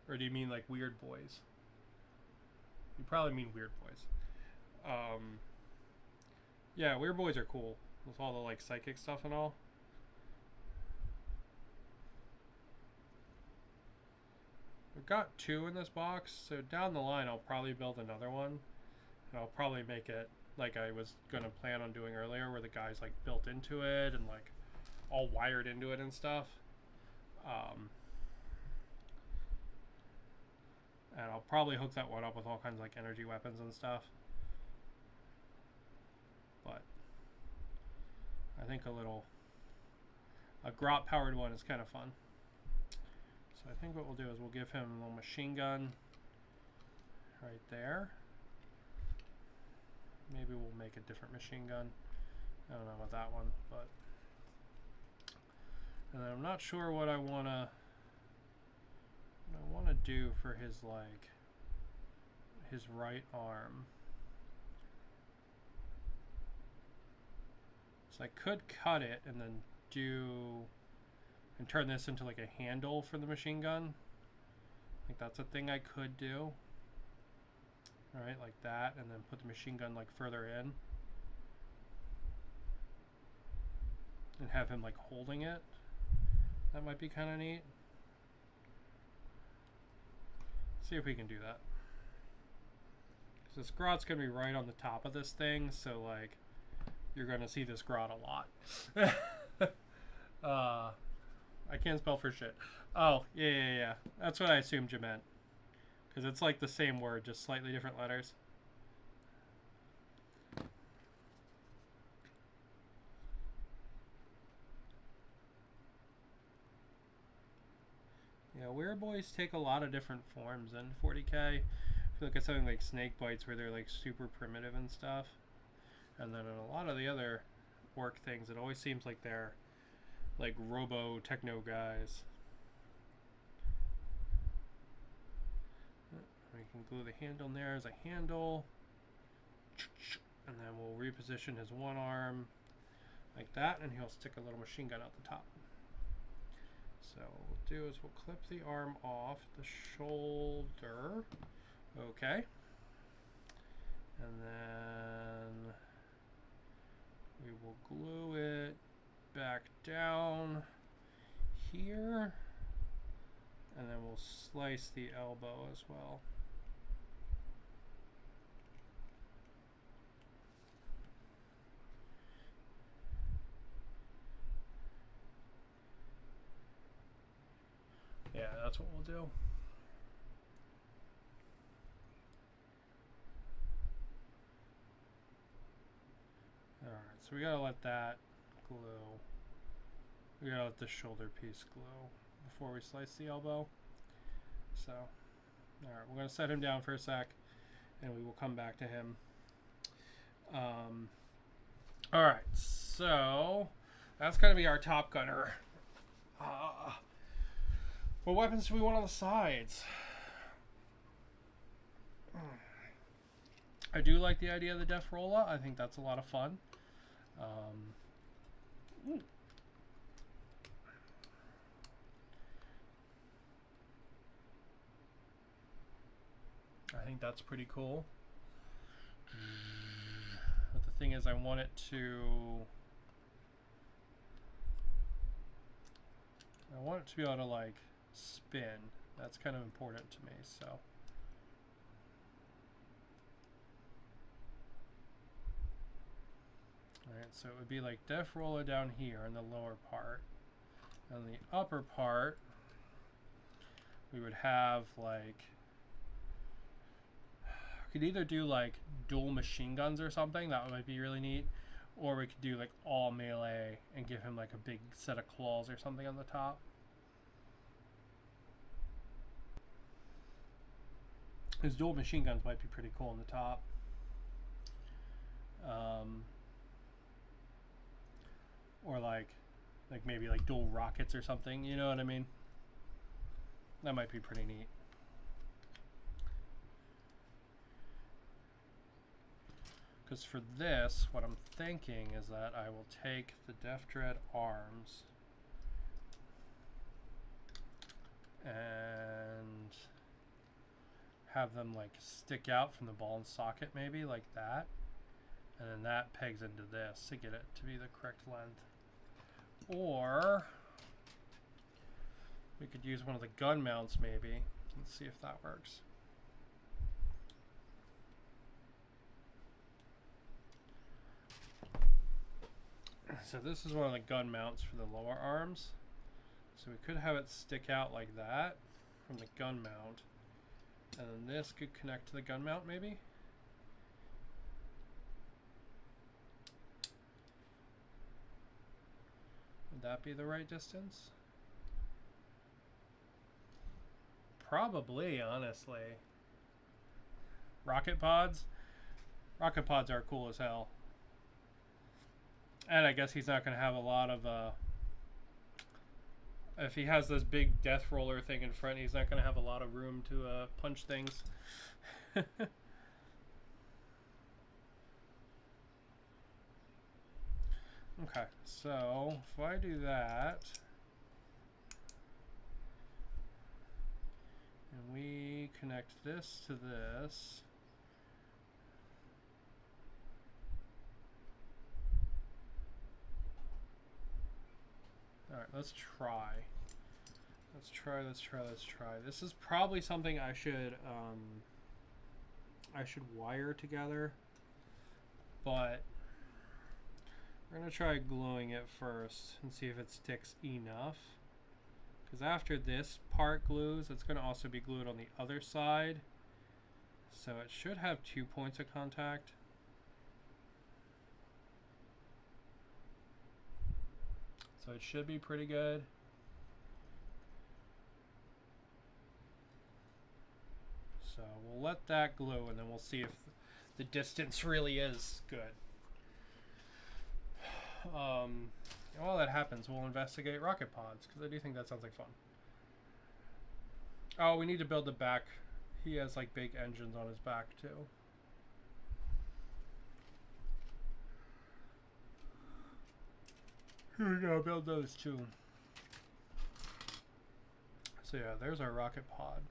Or do you mean like Weird Boys? You probably mean Weird Boys. Yeah, Weird Boys are cool with all the like psychic stuff and all. We've got 2 in this box, so down the line I'll probably build another one. And I'll probably make it like I was gonna plan on doing earlier, where the guy's like built into it and like all wired into it and stuff. And I'll probably hook that one up with all kinds of like energy weapons and stuff. But I think a grot powered one is kind of fun. So I think what we'll do is we'll give him a little machine gun right there. Maybe we'll make a different machine gun. I don't know about that one, but. And then I'm not sure what I want to do for his like his right arm. So I could cut it and then turn this into like a handle for the machine gun. I think that's a thing I could do. Alright, like that, and then put the machine gun like further in. And have him like holding it. That might be kind of neat. See if we can do that. Because this grot's going to be right on the top of this thing, so like you're going to see this grot a lot. I can't spell for shit. Oh, yeah. That's what I assumed you meant. Because it's like the same word, just slightly different letters. Yeah, Weird Boys take a lot of different forms in 40k. If you look at something like Snake Bites, where they're like super primitive and stuff. And then in a lot of the other orc things, it always seems like they're like robo techno guys. can glue the handle in there as a handle. And then we'll reposition his one arm like that, and he'll stick a little machine gun out the top. So what we'll do is we'll clip the arm off the shoulder. Okay. And then we will glue it back down here. And then we'll slice the elbow as well. Yeah, that's what we'll do. Alright, so we gotta let that glue. We gotta let the shoulder piece glue before we slice the elbow. So, alright, we're gonna set him down for a sec and we will come back to him. Alright, so that's gonna be our top gunner. What weapons do we want on the sides? I do like the idea of the deffrolla. I think that's a lot of fun. I think that's pretty cool. But the thing is, I want it to be able to like spin. That's kind of important to me, so. Alright, so it would be like deffrolla down here in the lower part. And the upper part, we would have like, we could either do like dual machine guns or something, that might be really neat. Or we could do like all melee and give him like a big set of claws or something on the top. His dual machine guns might be pretty cool on the top. Or like maybe like dual rockets or something, you know what I mean? That might be pretty neat. Because for this, what I'm thinking is that I will take the deffdread arms and have them like stick out from the ball and socket, maybe like that, and then that pegs into this to get it to be the correct length. Or we could use one of the gun mounts maybe. Let's see if that works. So this is one of the gun mounts for the lower arms. So we could have it stick out like that from the gun mount. And then this could connect to the gun mount maybe. Would that be the right distance? Probably, honestly. Rocket pods? Rocket pods are cool as hell. And I guess he's not going to have a lot of, if he has this big death roller thing in front, he's not going to have a lot of room to punch things. Okay, so if I do that, and we connect this to this, all right, let's try. Let's try. This is probably something I should wire together, but we're gonna try gluing it first and see if it sticks enough. Because after this part glues, it's gonna also be glued on the other side, so it should have 2 points of contact. So it should be pretty good. So we'll let that glue and then we'll see if the distance really is good. While that happens, we'll investigate rocket pods because I do think that sounds like fun. Oh, we need to build the back He has like big engines on his back too. Here we go, build those too. So yeah, there's our rocket pod.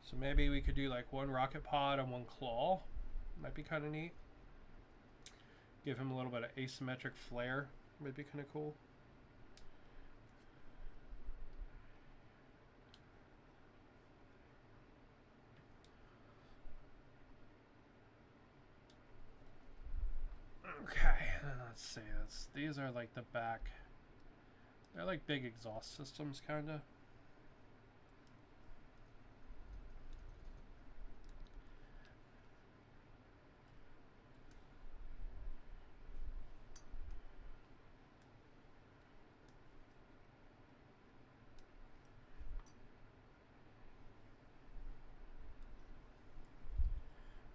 So maybe we could do like one rocket pod and one claw. Might be kind of neat. Give him a little bit of asymmetric flair. Might be kind of cool. Okay, let's see. These are like the back. They're like big exhaust systems, kind of.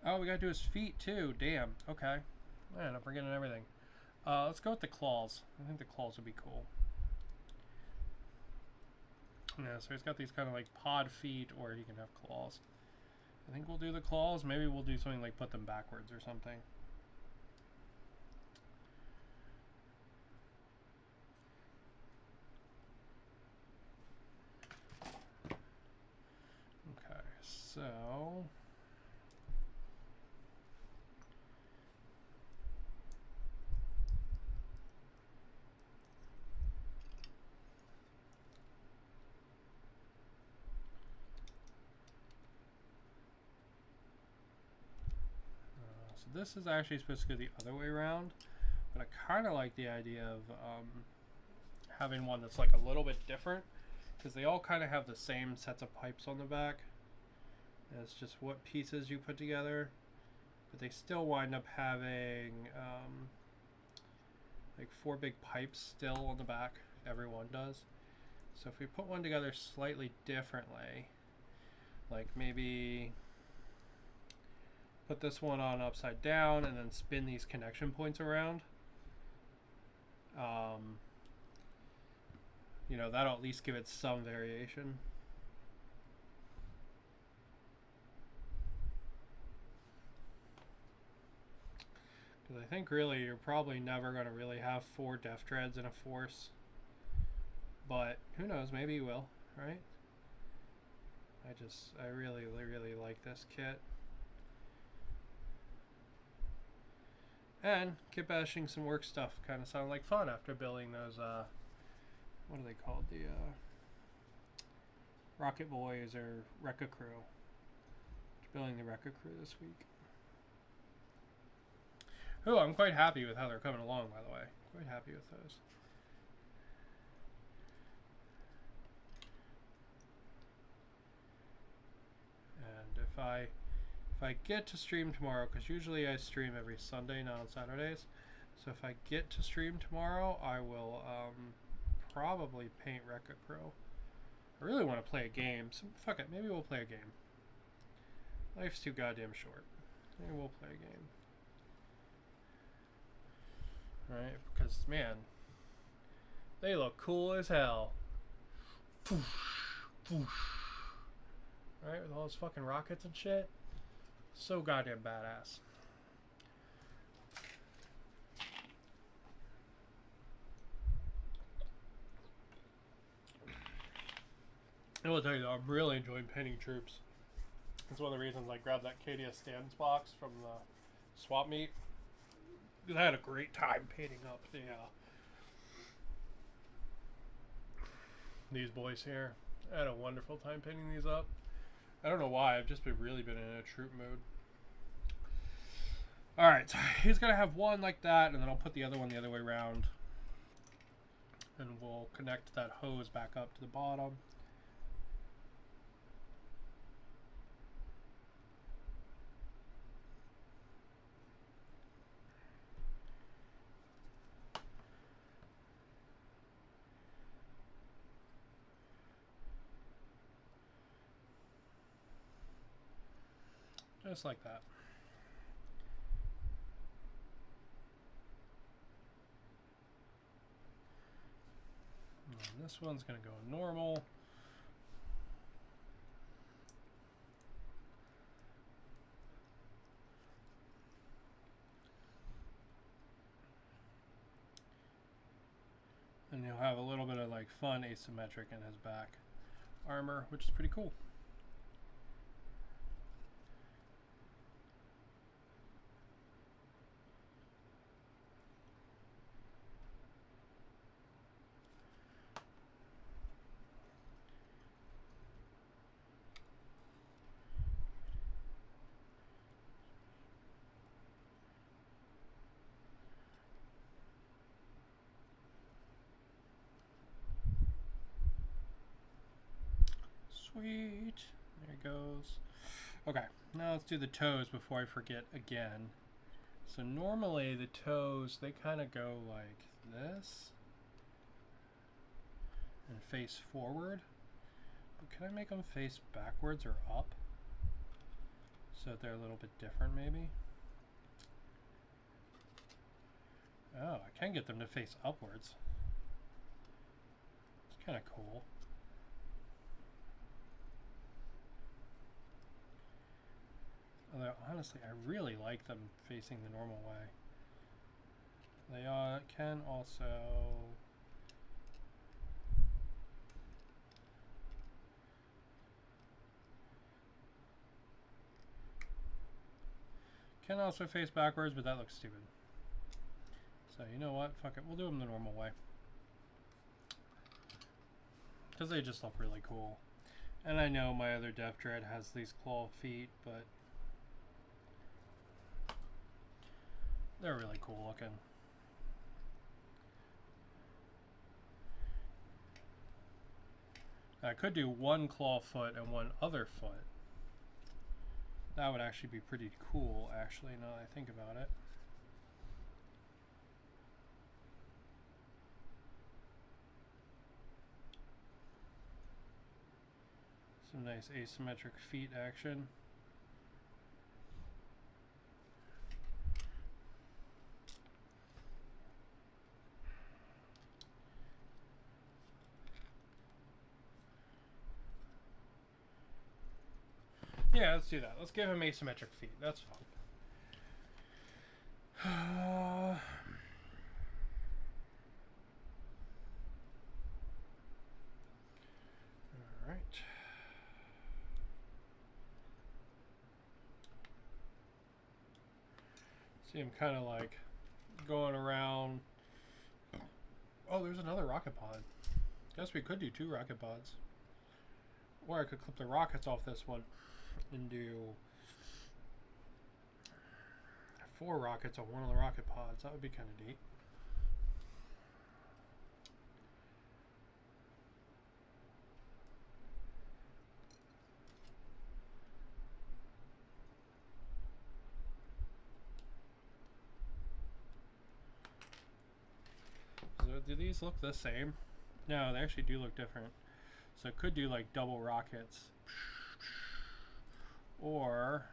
Oh, we gotta do his feet too. Damn. Okay. Man, I'm forgetting everything. Let's go with the claws. I think the claws would be cool. Yeah, so he's got these kind of like pod feet, or he can have claws. I think we'll do the claws. Maybe we'll do something like put them backwards or something. Okay, so... So this is actually supposed to go the other way around, but I kind of like the idea of having one that's like a little bit different, because they all kind of have the same sets of pipes on the back. And it's just what pieces you put together, but they still wind up having like 4 big pipes still on the back. Everyone does. So if we put one together slightly differently, like maybe put this one on upside down and then spin these connection points around, you know, that'll at least give it some variation. Because I think really you're probably never going to really have 4 deffdreads in a force, but who knows, maybe you will, right? I really like this kit. And kitbashing some work stuff kind of sounded like fun after building those, what are they called? The Rocket Boys or Rekka Crew. Building the Rekka Crew this week. Oh, I'm quite happy with how they're coming along, by the way. Quite happy with those. And if I get to stream tomorrow, because usually I stream every Sunday, not on Saturdays. So if I get to stream tomorrow, I will probably paint Rekka Crow. I really want to play a game, so fuck it, maybe we'll play a game. Life's too goddamn short. Maybe we'll play a game. Right, because man, they look cool as hell. Right, with all those fucking rockets and shit. So goddamn badass. I will tell you though, I'm really enjoying painting troops. It's one of the reasons I grabbed that KDS stands box from the swap meet. Because I had a great time painting up the these boys here. I had a wonderful time painting these up. I don't know why, I've just really been in a troop mood. Alright, so he's going to have one like that, and then I'll put the other one the other way around. And we'll connect that hose back up to the bottom. Just like that. And this one's going to go normal. fun asymmetric in his back armor, which is pretty cool. Sweet. There it goes. Okay, now let's do the toes before I forget again. So normally the toes, they kind of go like this and face forward. But can I make them face backwards or up? So that they're a little bit different maybe? Oh, I can get them to face upwards. It's kind of cool. Although, honestly, I really like them facing the normal way. They can also... can also face backwards, but that looks stupid. So, you know what? Fuck it. We'll do them the normal way. Because they just look really cool. And I know my other deffdread has these claw feet, but... they're really cool looking. I could do one claw foot and one other foot. That would actually be pretty cool, actually, now that I think about it. Some nice asymmetric feet action. Yeah, let's do that. Let's give him asymmetric feet. That's fun. Alright. See him kind of like going around. Oh, there's another rocket pod. Guess we could do 2 rocket pods. Or I could clip the rockets off this one and do 4 rockets on one of the rocket pods. That would be kind of neat. So do these look the same? No, they actually do look different. So it could do like double rockets. Or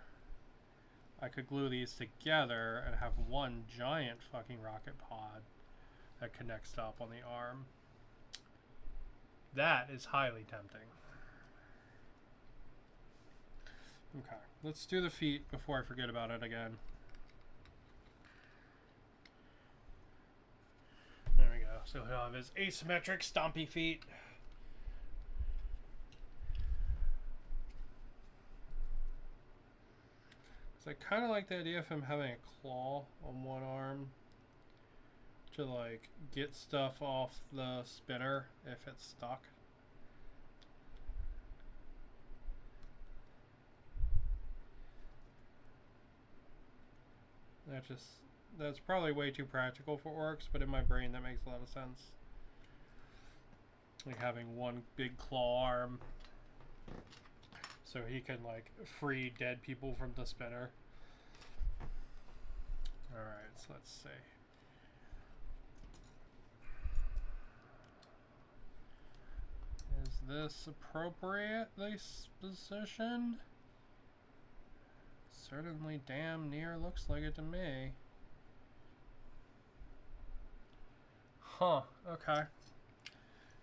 I could glue these together and have one giant fucking rocket pod that connects up on the arm. That is highly tempting. Okay, let's do the feet before I forget about it again. There we go. So he'll have his asymmetric stompy feet. I kind of like the idea of him having a claw on one arm to like get stuff off the spinner if it's stuck. That's probably way too practical for orcs, but in my brain that makes a lot of sense. Like having one big claw arm so he can like free dead people from the spinner. Alright, so let's see. Is this appropriately positioned? Certainly damn near looks like it to me. Huh, okay.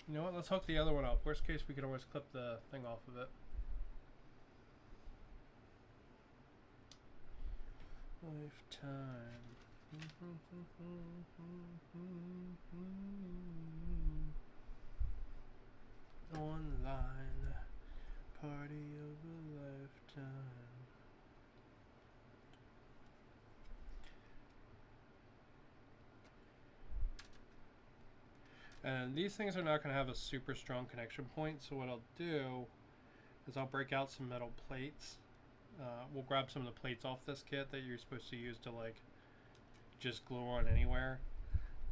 You know what, let's hook the other one up. Worst case, we could always clip the thing off of it. Lifetime. online. Party of a lifetime. And these things are not going to have a super strong connection point, so what I'll do is I'll break out some metal plates. We'll grab some of the plates off this kit that you're supposed to use to like just glue on anywhere,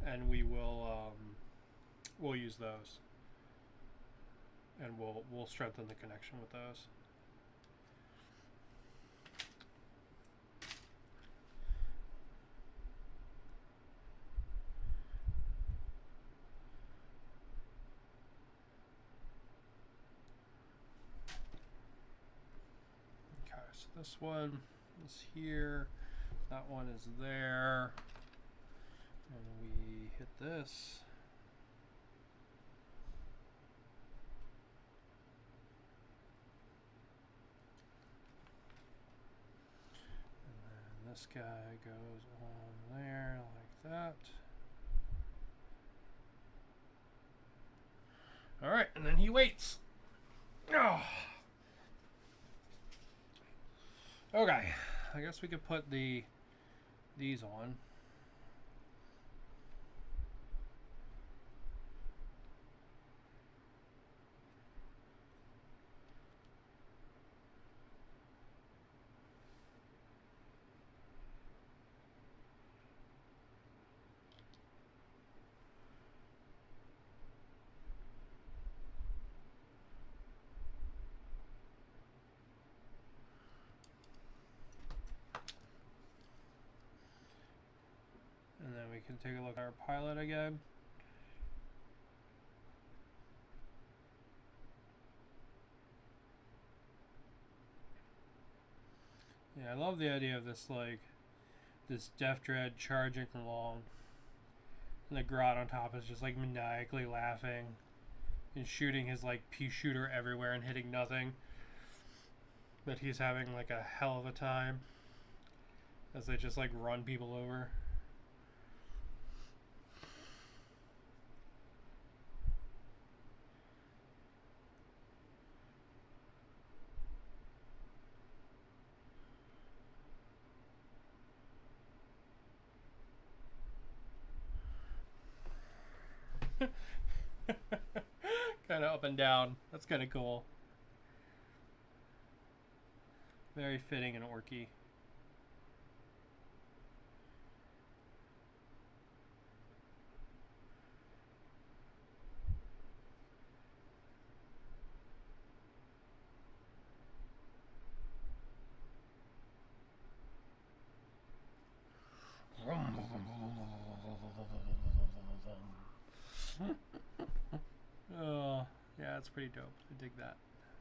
and we'll use those, and we'll strengthen the connection with those. This one is here, that one is there, and we hit this. And then this guy goes on there like that. Alright, and then he waits. Oh. Okay, I guess we could put these on. And then we can take a look at our pilot again. Yeah, I love the idea of this, like, this deffdread charging along. And the Grot on top is just, like, maniacally laughing and shooting his, like, pea shooter everywhere and hitting nothing. But he's having, like, a hell of a time as they just, like, run people over. Kind of up and down. That's kind of cool. Very fitting and orky. Oh, yeah, it's pretty dope. I dig that.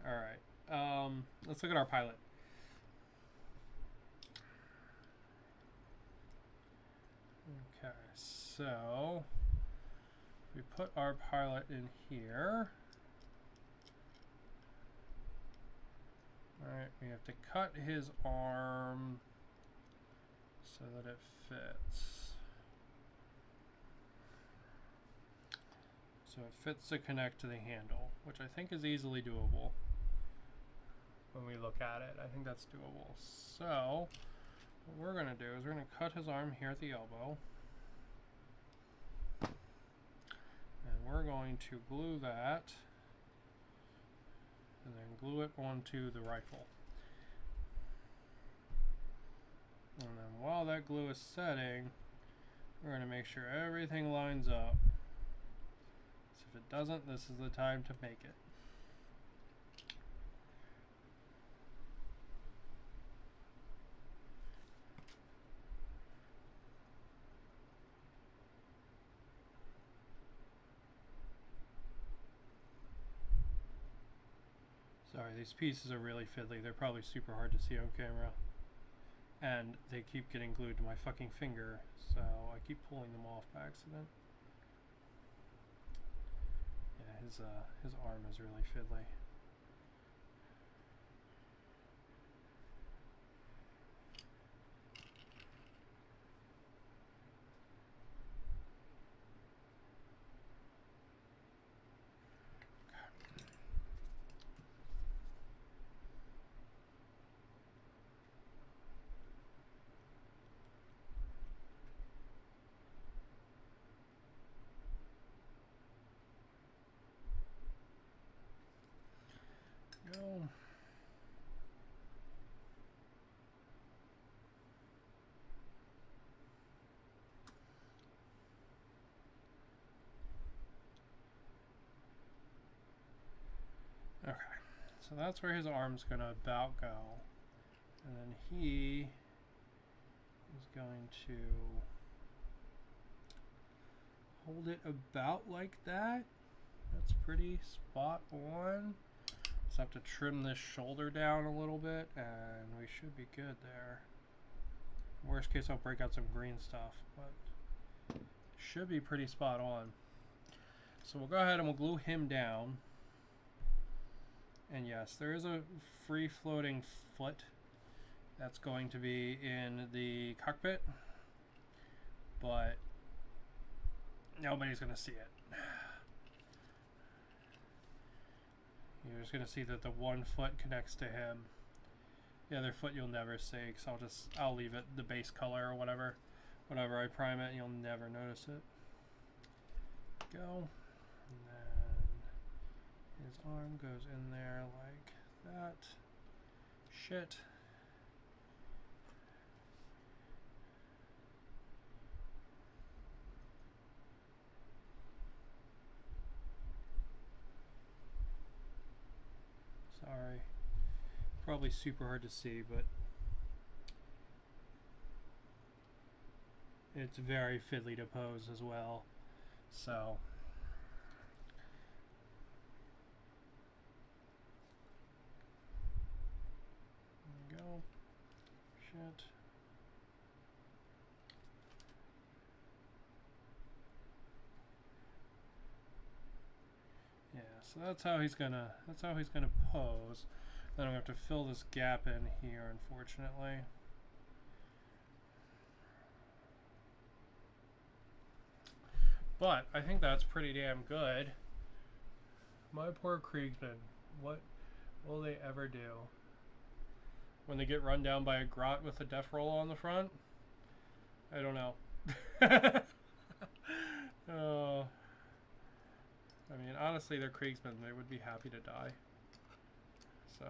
Alright, let's look at our pilot. Okay, so we put our pilot in here. Alright, we have to cut his arm so that it fits. So it fits to connect to the handle, which I think is easily doable when we look at it. I think that's doable. So what we're going to do is we're going to cut his arm here at the elbow. And we're going to glue that and then glue it onto the rifle. And then while that glue is setting, we're going to make sure everything lines up. So if it doesn't, this is the time to make it. Sorry, these pieces are really fiddly. They're probably super hard to see on camera. And they keep getting glued to my fucking finger, so I keep pulling them off by accident. Yeah, his arm is really fiddly. So that's where his arm's gonna about go. And then he is going to hold it about like that. That's pretty spot on. Just have to trim this shoulder down a little bit and we should be good there. Worst case, I'll break out some green stuff, but should be pretty spot on. So we'll go ahead and we'll glue him down. And yes, there is a free floating foot that's going to be in the cockpit, but nobody's going to see it. You're just going to see that the one foot connects to him. The other foot you'll never see because I'll leave it the base color or whatever. Whenever I prime it, you'll never notice it. Go. And then his arm goes in there like that. Shit. Sorry. Probably super hard to see, but it's very fiddly to pose as well. So there we go. Shit. Yeah, so that's how he's gonna pose. Then I'm gonna have to fill this gap in here, unfortunately. But I think that's pretty damn good. My poor Kriegsmen, what will they ever do when they get run down by a grot with a death roll on the front? I don't know. I mean, honestly, they're Kriegsmen. They would be happy to die. So.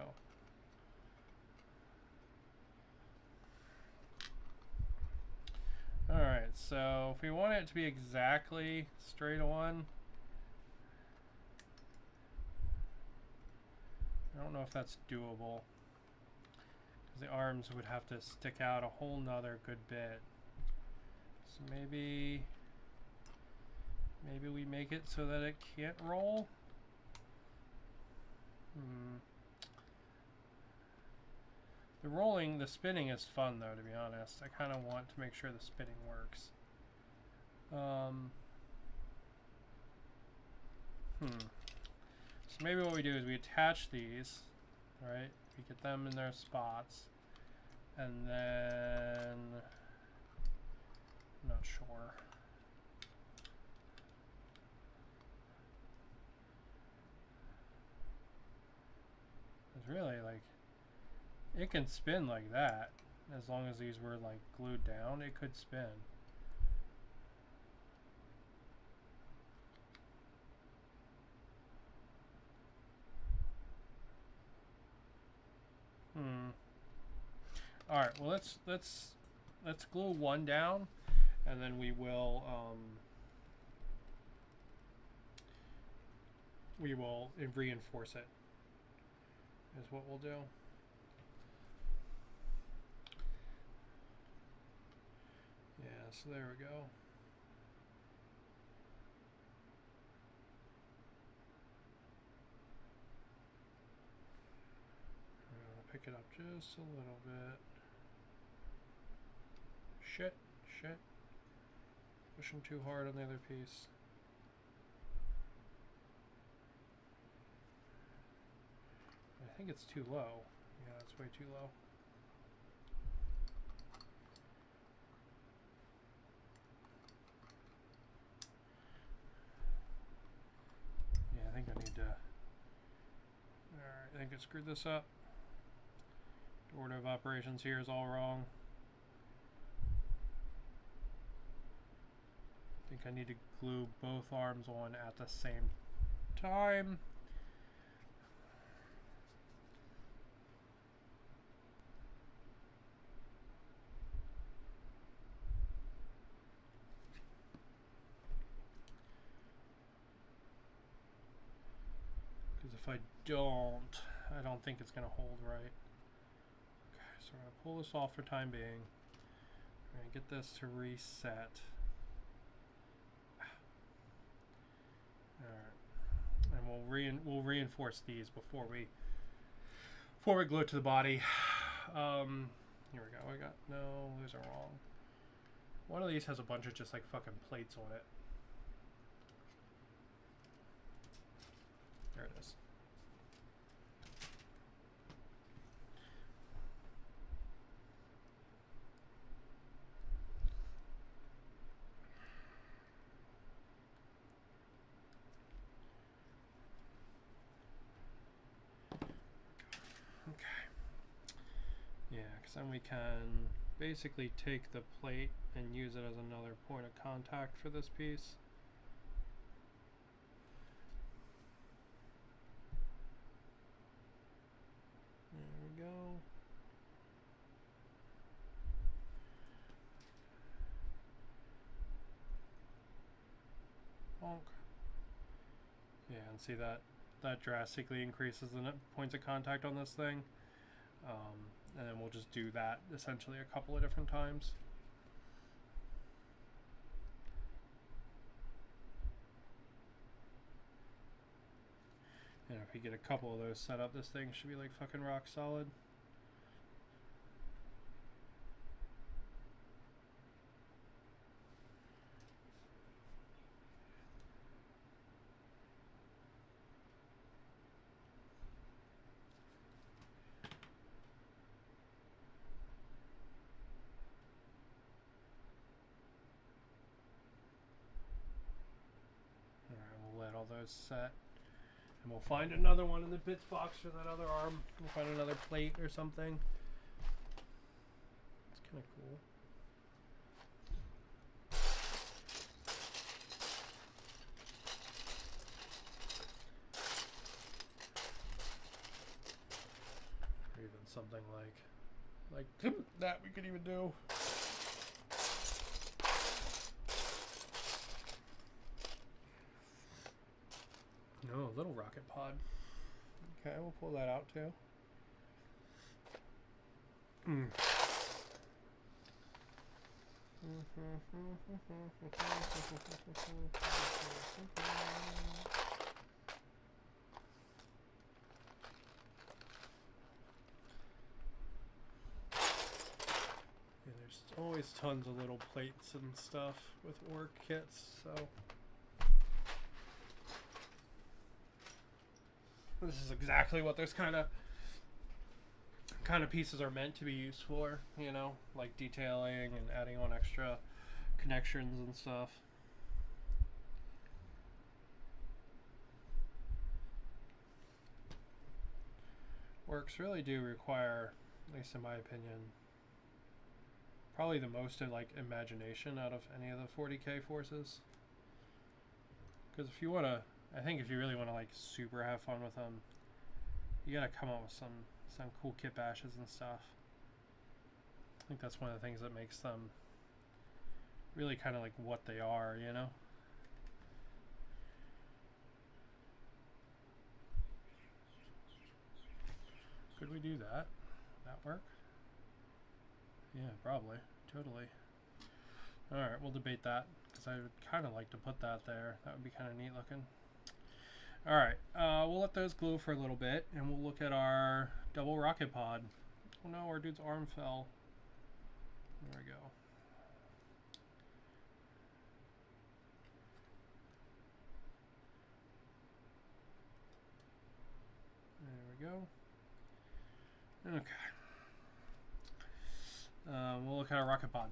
Alright, so if we want it to be exactly straight on, I don't know if that's doable. Because the arms would have to stick out a whole nother good bit. So maybe we make it so that it can't roll? The spinning is fun though, to be honest. I kind of want to make sure the spinning works. So maybe what we do is we attach these, right? We get them in their spots, and then I'm not sure. It's really like, it can spin like that. As long as these were like glued down, it could spin. All right. Well, let's glue one down, and then we will reinforce it. Is what we'll do. Yeah, so there we go. I'm gonna pick it up just a little bit. Shit. Pushing too hard on the other piece. I think it's too low. Yeah, it's way too low. Yeah, I think I need to... Alright, I think I screwed this up. The order of operations here is all wrong. I think I need to glue both arms on at the same time. If I don't, I don't think it's going to hold right. Okay, so we're going to pull this off for time being. We're going to get this to reset. Alright. And we'll reinforce these before we glue it to the body. Here we go. No, those are wrong. One of these has a bunch of just like fucking plates on it. There it is. Yeah, because then we can basically take the plate and use it as another point of contact for this piece. There we go. Bonk. Yeah, and see that drastically increases the points of contact on this thing. And then we'll just do that essentially a couple of different times. And if we get a couple of those set up, this thing should be like fucking rock solid. Those set, and we'll find another one in the bits box for that other arm. We'll find another plate or something. It's kind of cool. Or even something like that we could even do. No, little rocket pod. Okay, we'll pull that out too. Yeah, there's always tons of little plates and stuff with work kits, so this is exactly what those kind of pieces are meant to be used for, you know, like detailing and adding on extra connections and stuff. Works really do require, at least in my opinion, probably the most like imagination out of any of the 40k forces. Because if you want to, I think if you really want to like super have fun with them, you gotta come up with some cool kit bashes and stuff. I think that's one of the things that makes them really kind of like what they are, you know? Could we do that? That work? Yeah, probably. Totally. Alright, we'll debate that, because I would kind of like to put that there. That would be kind of neat looking. Alright, we'll let those glue for a little bit, and we'll look at our double rocket pod. Oh no, our dude's arm fell. There we go. There we go. Okay. We'll look at our rocket pod.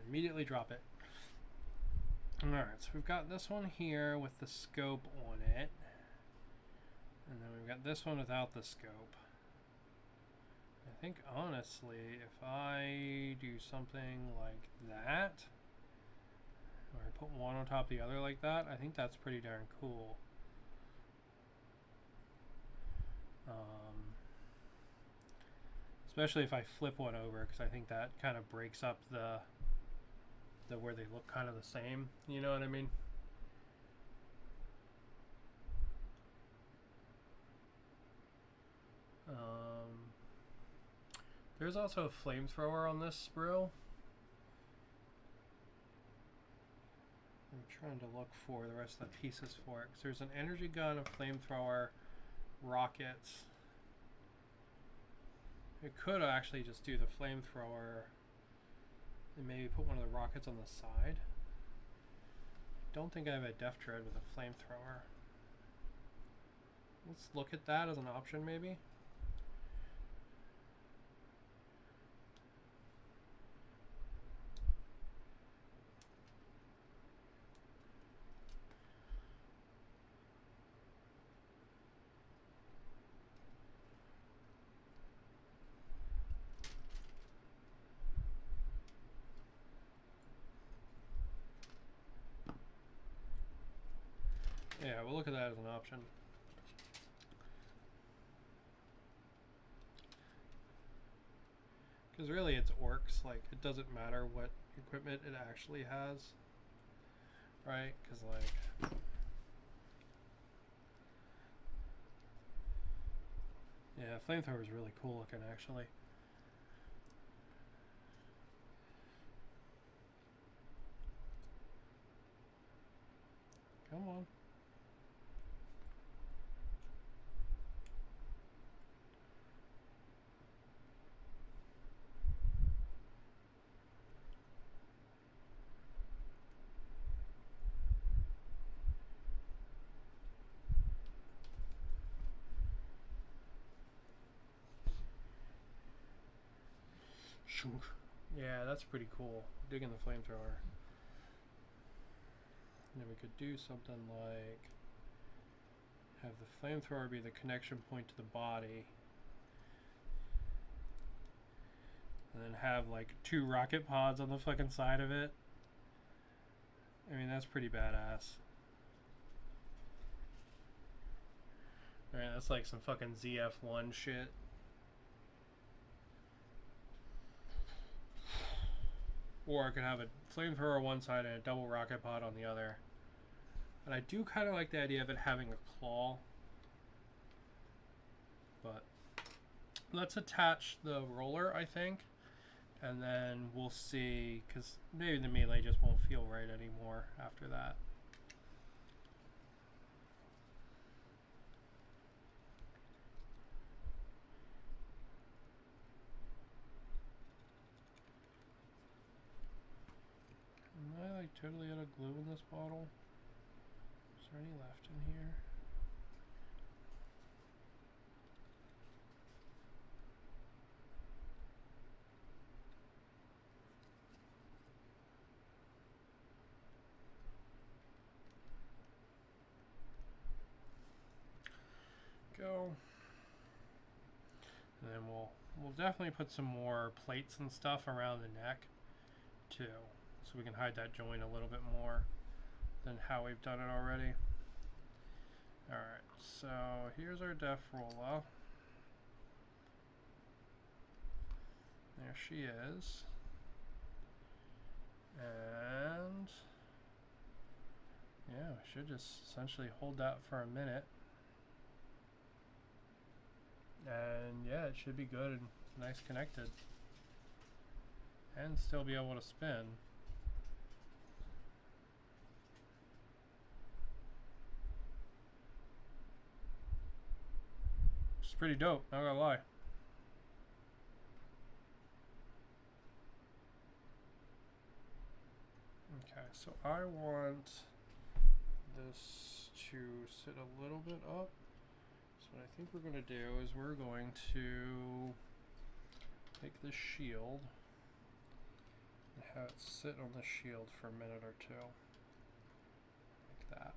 Immediately drop it. Alright, so we've got this one here with the scope on it. And then we've got this one without the scope. think honestly, if I do something like that, or I put one on top of the other like that, I think that's pretty darn cool. Especially if I flip one over, because I think that kind of breaks up the where they look kind of the same. You know what I mean? There's also a flamethrower on this sprue. I'm trying to look for the rest of the pieces for it, because there's an energy gun, a flamethrower, rockets. It could actually just do the flamethrower and maybe put one of the rockets on the side. Don't think I have a deffdread with a flamethrower. Let's look at that as an option maybe. Yeah, we'll look at that as an option. Because really it's orcs, like it doesn't matter what equipment it actually has. Right? Because like... Yeah, flamethrower is really cool looking actually. Come on. Yeah, that's pretty cool. Digging the flamethrower. And then we could do something like have the flamethrower be the connection point to the body. And then have like 2 rocket pods on the fucking side of it. I mean, that's pretty badass. Alright, that's like some fucking ZF1 shit. Or I could have a flamethrower on one side and a double rocket pod on the other. And I do kind of like the idea of it having a claw. But let's attach the roller, I think. And then we'll see, because maybe the melee just won't feel right anymore after that. Am I like totally out of glue in this bottle? Is there any left in here? Go. And then we'll definitely put some more plates and stuff around the neck too, so we can hide that joint a little bit more than how we've done it already. Alright, so here's our def rolla. There she is. And yeah, we should just essentially hold that for a minute. And yeah, it should be good and nice connected. And still be able to spin. It's pretty dope, not gonna lie. Okay, so I want this to sit a little bit up. So what I think we're going to do is we're going to take this shield and have it sit on the shield for a minute or two. Like that.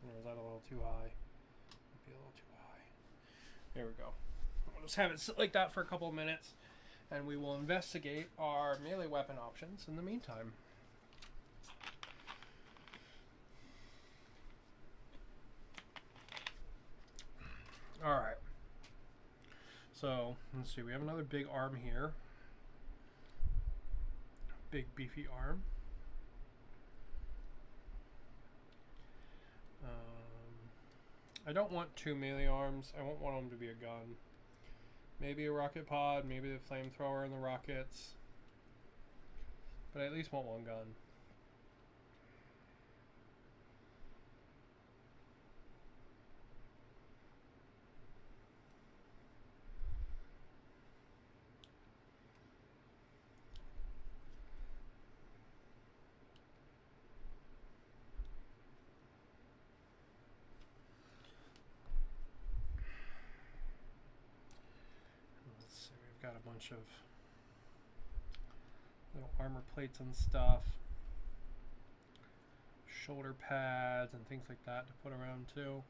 Or is that a little too high? Might be a little too high. There we go. We'll just have it sit like that for a couple of minutes, and we will investigate our melee weapon options in the meantime. Alright. So, let's see. We have another big arm here. Big beefy arm. I don't want 2 melee arms. I won't want them to be a gun. Maybe a rocket pod, maybe the flamethrower and the rockets. But I at least want one gun. Got a bunch of little armor plates and stuff, shoulder pads and things like that to put around too.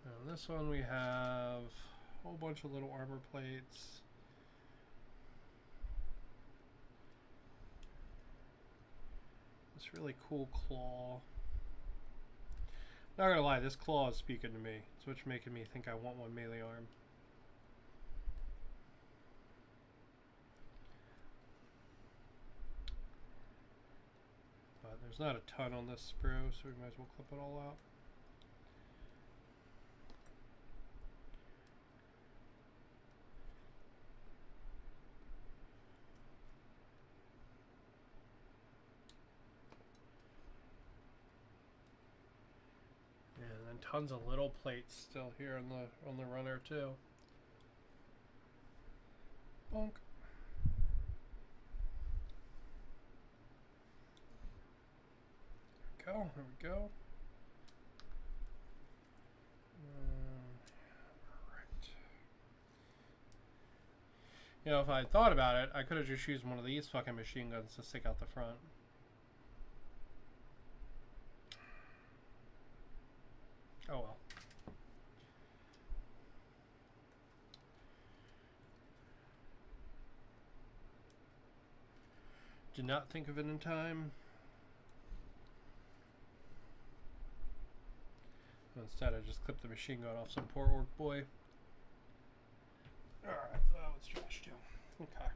Now this one we have a whole bunch of little armor plates. This really cool claw. Not gonna lie, this claw is speaking to me. It's what's making me think I want one melee arm. But there's not a ton on this sprue, so we might as well clip it all out. And tons of little plates still here on the runner too. Bonk. There we go. There we go. Right. You know, if I thought about it, I could have just used one of these fucking machine guns to stick out the front. Oh well. Did not think of it in time. Instead, I just clipped the machine gun off some poor orc boy. Alright, so that was trash too. Okay.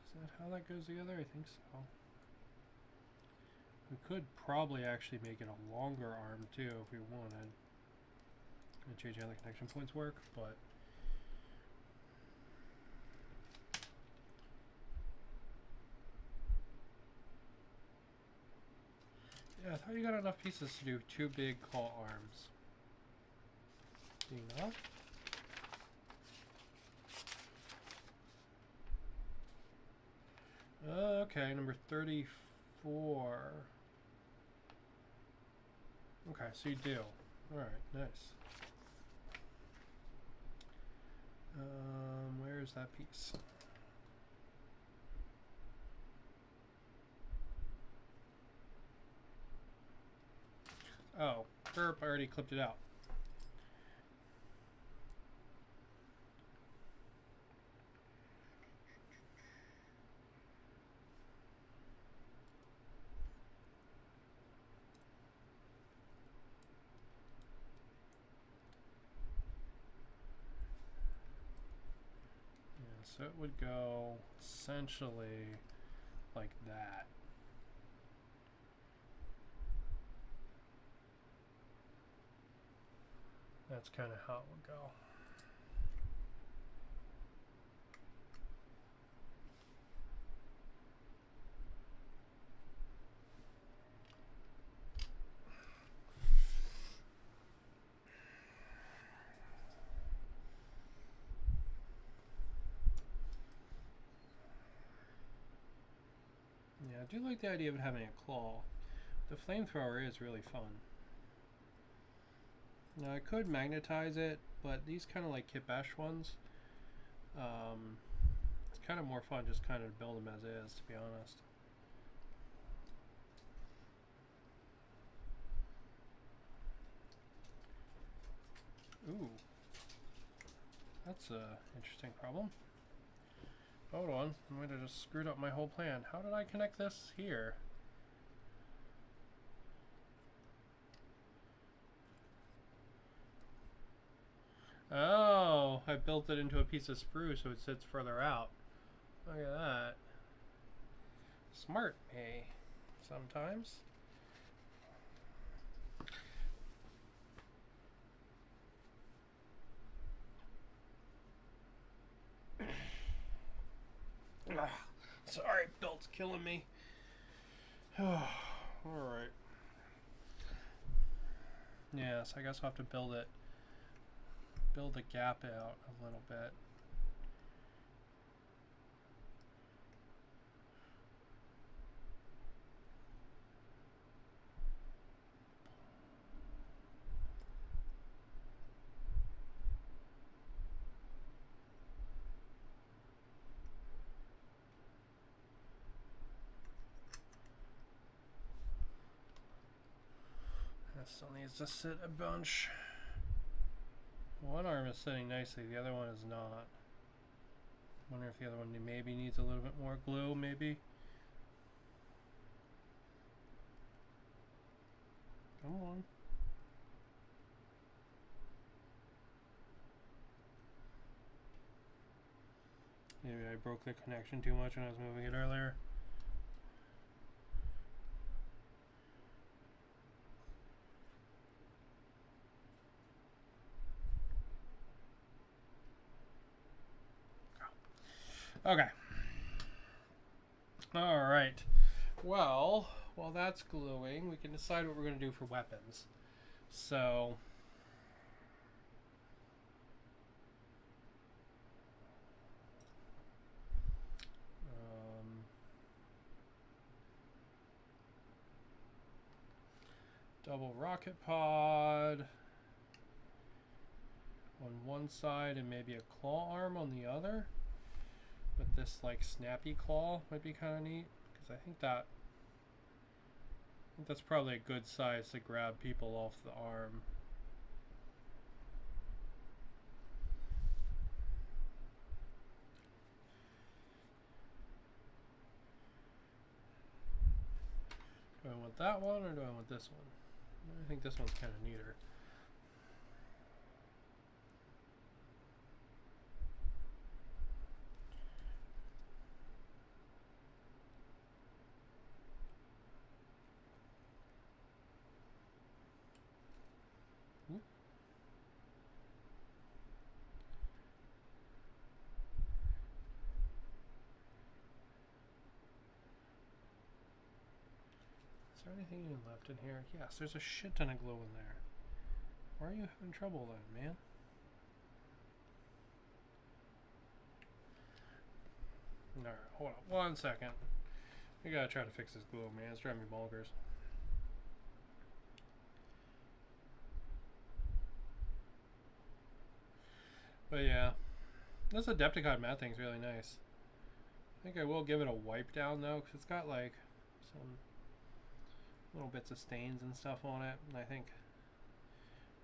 Is that how that goes together? I think so. We could probably actually make it a longer arm too if we wanted. And change how the connection points work, but yeah, I thought you got enough pieces to do 2 big claw arms. Enough? Okay, number 34. Okay, so you do. Alright, nice. Where is that piece? Oh, derp, I already clipped it out. So it would go essentially like that. That's kind of how it would go. do like the idea of having a claw. The flamethrower is really fun. Now I could magnetize it, but these kind of like kitbash ones, it's kind of more fun just kind of build them as is, to be honest. Ooh, that's a interesting problem. Hold on, I might have just screwed up my whole plan. How did I connect this here? Oh, I built it into a piece of sprue so it sits further out. Look at that. Smart me, sometimes. Sorry, belt's killing me. Alright. Yes, I guess I'll have to build the gap out a little bit. That still needs to sit a bunch. One arm is sitting nicely, the other one is not. Wonder if the other one maybe needs a little bit more glue, maybe. Come on. Maybe I broke the connection too much when I was moving it earlier. Okay. Alright. Well, while that's gluing, we can decide what we're going to do for weapons. So... double rocket pod on one side and maybe a claw arm on the other. But this like snappy claw might be kind of neat because I think that's probably a good size to grab people off the arm. Do I want that one or do I want this one? I think this one's kind of neater. Is there anything even left in here? Yes, there's a shit ton of glue in there. Why are you having trouble then, man? Alright, hold on 1 second. We gotta try to fix this glue, man. It's driving me bonkers. But yeah, this Adepticon matte thing's really nice. I think I will give it a wipe down though, because it's got like some little bits of stains and stuff on it. And I think,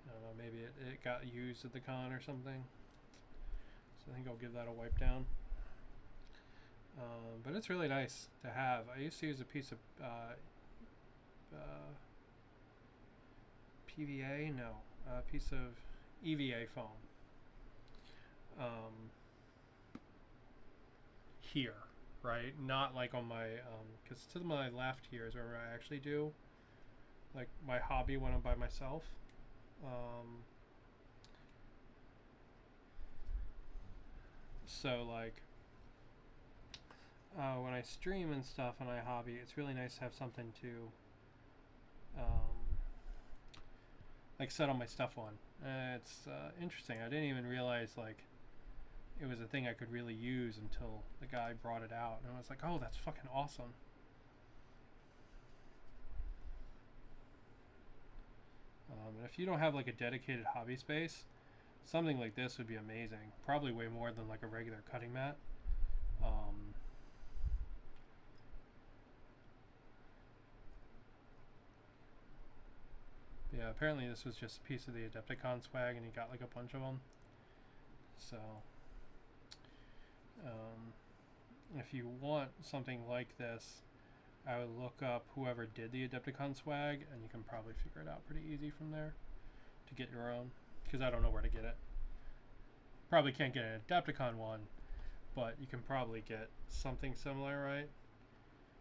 I don't know, maybe it got used at the con or something. So I think I'll give that a wipe down. But it's really nice to have. I used to use a piece of PVA, no, a piece of EVA foam. Here, right? Not like on my, because to my left here is where I actually do like my hobby when I'm by myself. So like when I stream and stuff and I hobby, it's really nice to have something to like set all my stuff on. It's interesting. I didn't even realize like it was a thing I could really use until the guy brought it out, and I was like, oh, that's fucking awesome. And if you don't have like a dedicated hobby space, something like this would be amazing. Probably way more than like a regular cutting mat. Yeah, apparently this was just a piece of the Adepticon swag and he got like a bunch of them. So, if you want something like this, I would look up whoever did the Adepticon swag and you can probably figure it out pretty easy from there to get your own, because I don't know where to get it. Probably can't get an Adepticon one, but you can probably get something similar, right?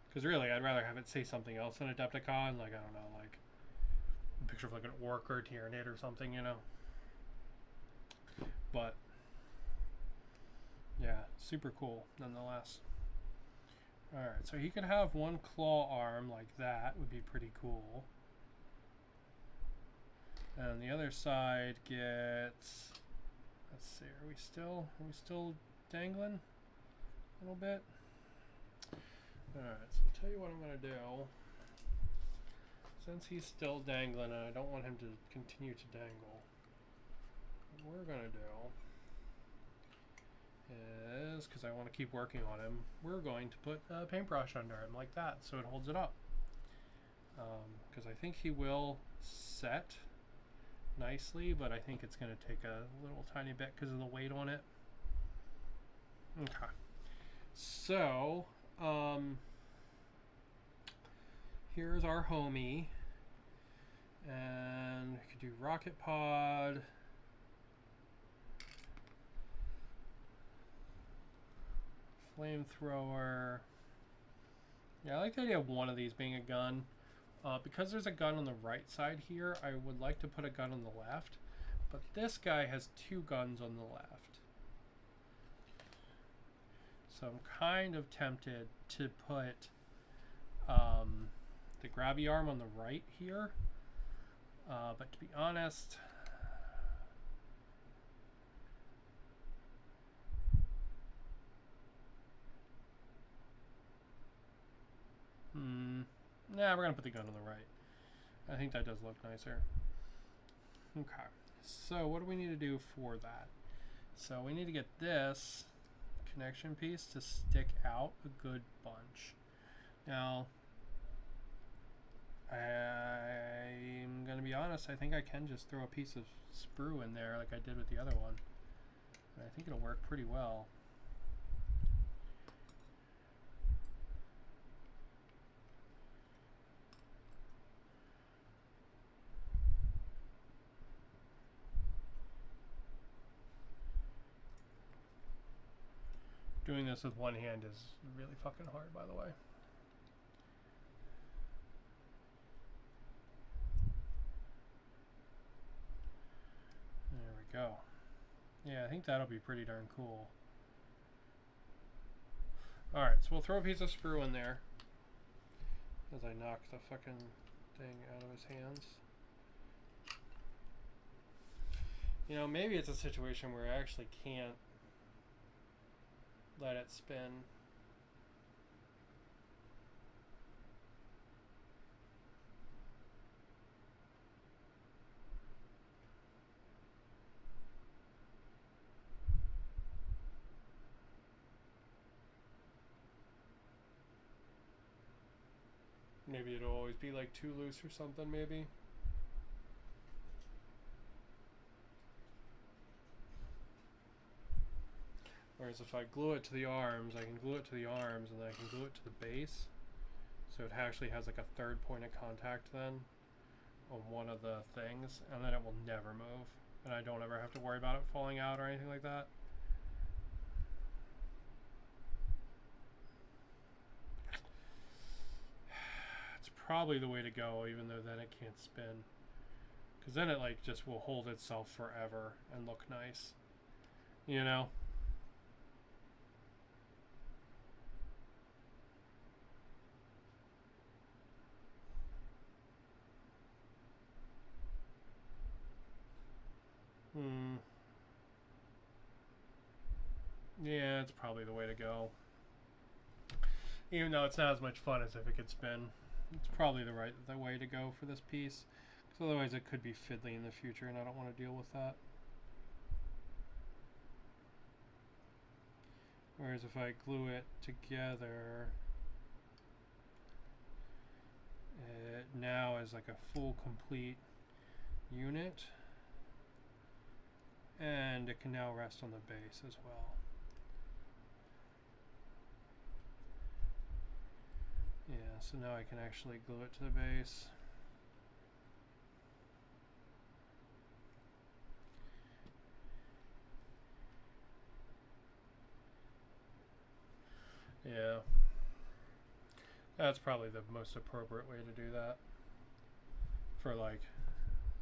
Because really, I'd rather have it say something else than Adepticon, like, I don't know, like a picture of like an orc or a Tyranid or something, you know? But, yeah, super cool, nonetheless. Alright, so he could have one claw arm like that, would be pretty cool. And the other side gets, let's see, are we still dangling a little bit? Alright, so I'll tell you what I'm going to do. Since he's still dangling and I don't want him to continue to dangle, what we're going to do is, because I want to keep working on him, we're going to put a paintbrush under him like that so it holds it up. Because I think he will set nicely, but I think it's going to take a little tiny bit because of the weight on it. Okay. So, here's our homie. And we could do rocket pod. Flamethrower. Yeah, I like the idea of one of these being a gun. Because there's a gun on the right side here, I would like to put a gun on the left. But this guy has two guns on the left. So I'm kind of tempted to put the grabby arm on the right here. But to be honest, nah, we're going to put the gun on the right. I think that does look nicer. Okay, so what do we need to do for that? So we need to get this connection piece to stick out a good bunch. Now, I'm going to be honest, I think I can just throw a piece of sprue in there like I did with the other one. And I think it'll work pretty well. Doing this with one hand is really fucking hard, by the way. There we go. Yeah, I think that'll be pretty darn cool. Alright, so we'll throw a piece of sprue in there as I knock the fucking thing out of his hands. You know, maybe it's a situation where I actually can't let it spin. Maybe it'll always be like too loose or something, maybe. Whereas if I glue it to the arms, I can glue it to the arms and then I can glue it to the base. So it actually has like a third point of contact then on one of the things, and then it will never move. And I don't ever have to worry about it falling out or anything like that. It's probably the way to go, even though then it can't spin. Because then it like just will hold itself forever and look nice. You know? Yeah, it's probably the way to go. Even though it's not as much fun as if it could spin. It's probably the way to go for this piece. So otherwise it could be fiddly in the future, and I don't want to deal with that. Whereas if I glue it together, it now is like a full complete unit, and it can now rest on the base as well. Yeah, so now I can actually glue it to the base. Yeah, that's probably the most appropriate way to do that for like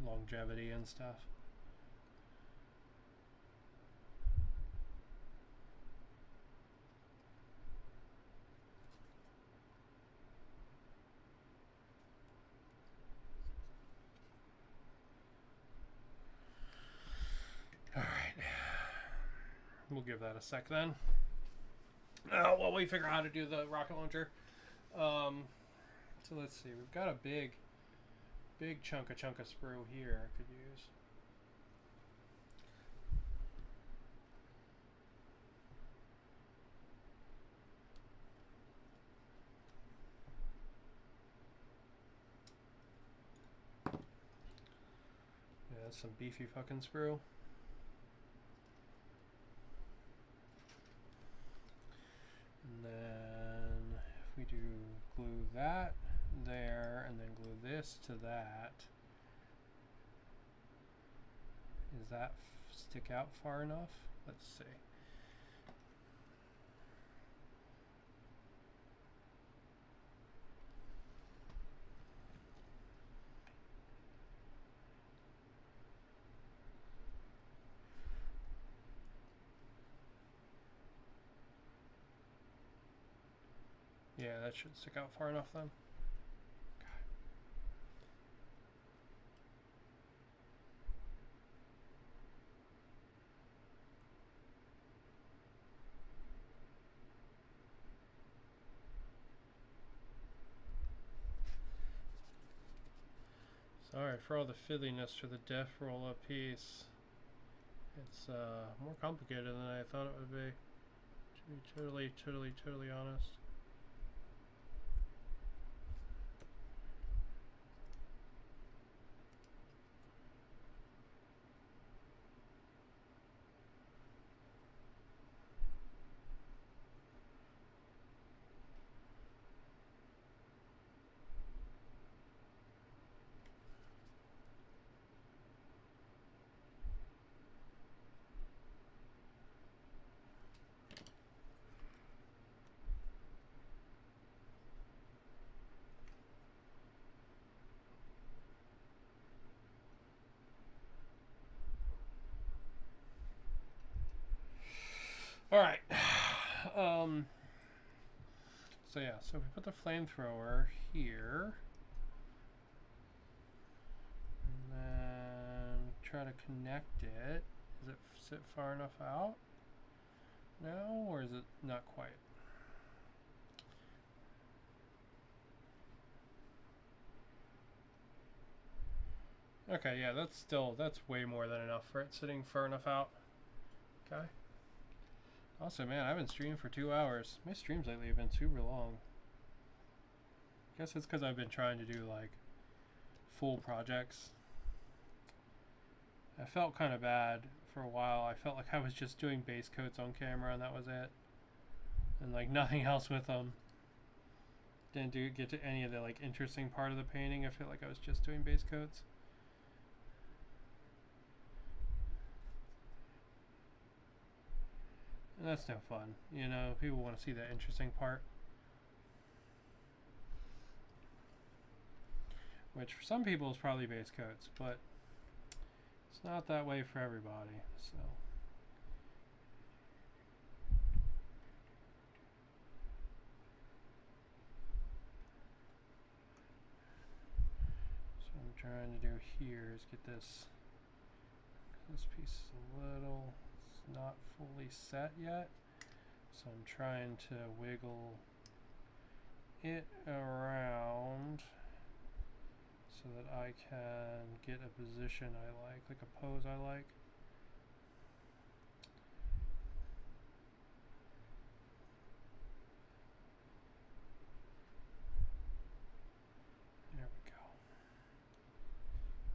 longevity and stuff. All right, we'll give that a sec then. While we figure out how to do the rocket launcher. So let's see, we've got a big chunk of sprue here I could use. Yeah, that's some beefy fucking sprue. And then if we do glue that there and then glue this to that, does that stick out far enough? Let's see. Yeah, that should stick out far enough then. Sorry for all the fiddliness for the def roll-up piece. It's more complicated than I thought it would be, to be totally honest. All right. So yeah, so we put the flamethrower here, and then try to connect it. Does it sit far enough out now, or is it not quite? Okay, yeah, that's way more than enough for it sitting far enough out. Okay. Also, man, I've been streaming for 2 hours. My streams lately have been super long. Guess it's because I've been trying to do like full projects. I felt kind of bad for a while. I felt like I was just doing base coats on camera and that was it. And like nothing else with them. Didn't get to any of the like interesting part of the painting. I feel like I was just doing base coats. And that's no fun, you know, people want to see that interesting part. Which for some people is probably base coats, but it's not that way for everybody, so. So what I'm trying to do here is get this piece is a little, it's not fully set yet, so I'm trying to wiggle it around so so that I can get a position I like a pose I like. There we go.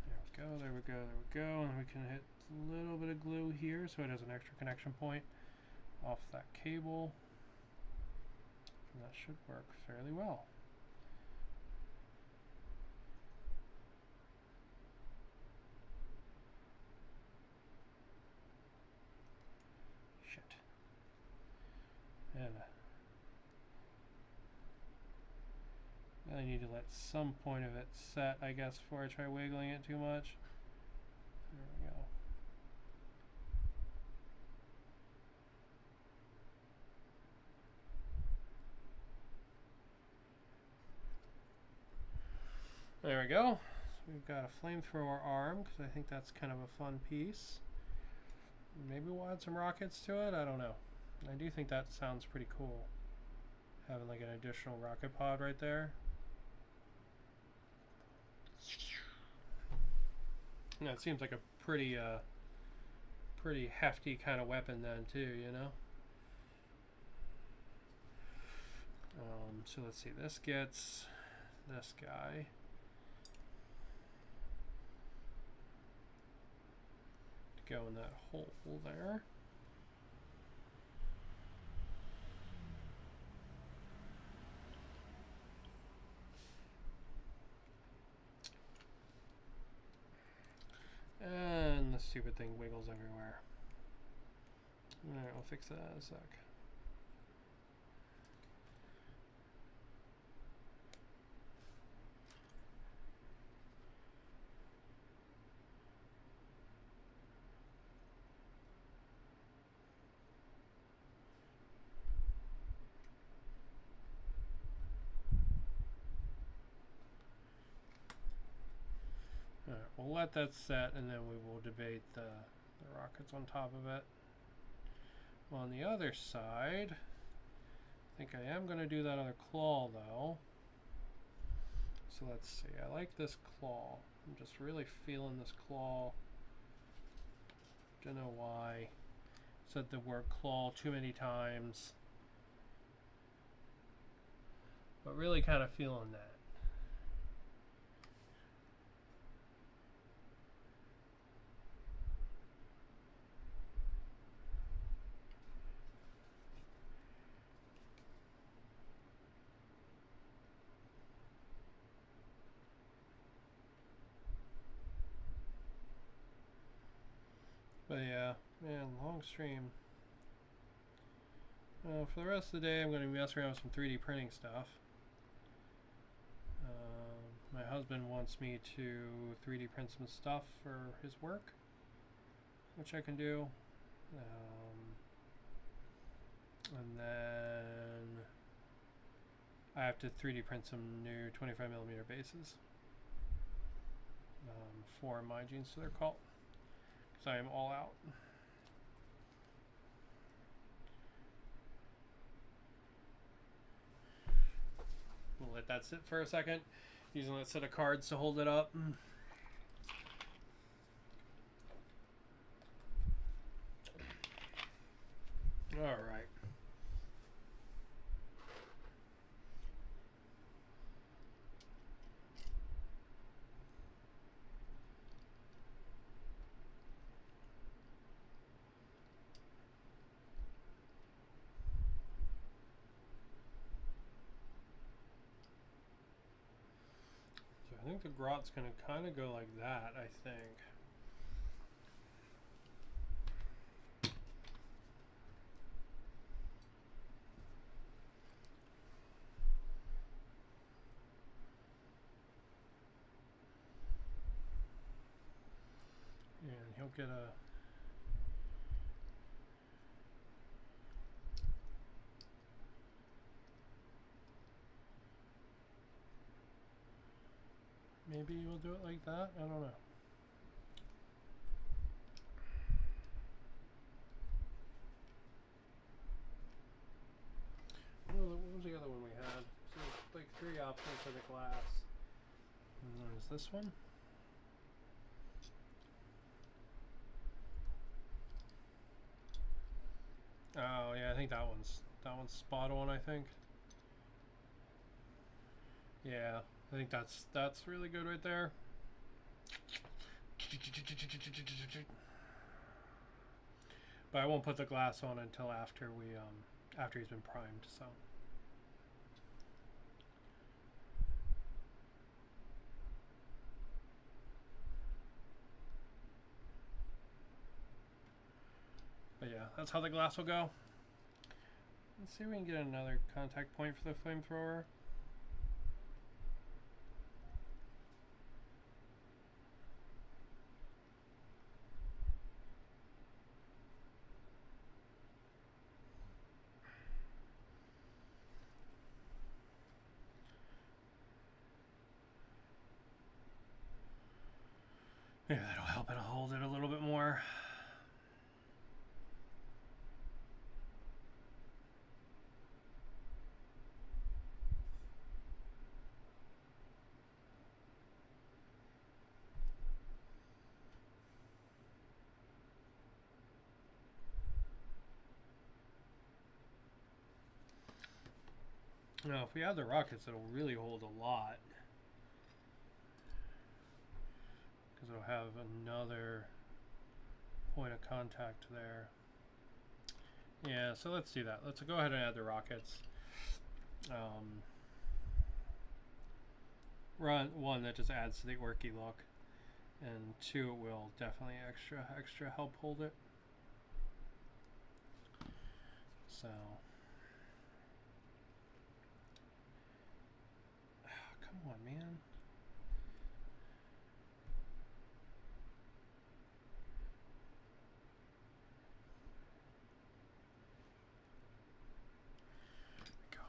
There we go, there we go, there we go. And we can hit a little bit of glue here so it has an extra connection point off that cable. And that should work fairly well. Shit. And I need to let some point of it set, I guess, before I try wiggling it too much. There we go. There we go. So we've got a flamethrower arm, because I think that's kind of a fun piece. Maybe we'll add some rockets to it, I don't know. I do think that sounds pretty cool. Having like an additional rocket pod right there. Yeah, it seems like a pretty hefty kind of weapon then too, you know? So let's see, this gets this guy. To go in that hole there. And the stupid thing wiggles everywhere. Alright, I'll fix that in a sec. Alright, we'll let that set and then we will debate the rockets on top of it. On the other side, I think I am going to do that other claw though. So let's see, I like this claw. I'm just really feeling this claw. Don't know why. Said the word claw too many times. But really kind of feeling that. But yeah, man, long stream. For the rest of the day, I'm going to be messing around with some 3D printing stuff. My husband wants me to 3D print some stuff for his work, which I can do. And then I have to 3D print some new 25mm bases for my Gene Stealer cult. So I am all out. We'll let that sit for a second. Using that set of cards to hold it up. All right. I think the grot's going to kind of go like that, I think. And he'll get a... Maybe you'll do it like that? I don't know. What was the other one we had? So like 3 options for the glass. What is this one? Oh yeah, I think that one's spot on, I think. Yeah, I think that's really good right there. But I won't put the glass on until after after he's been primed, so. But yeah, that's how the glass will go. Let's see if we can get another contact point for the flamethrower. Yeah, that'll help it hold it a little bit more. Now, if we add the rockets, it'll really hold a lot. Because it'll have another point of contact there. Yeah, so let's do that. Let's go ahead and add the rockets. One, that just adds to the orky look. And two, it will definitely extra help hold it. So... come on, man. There we go.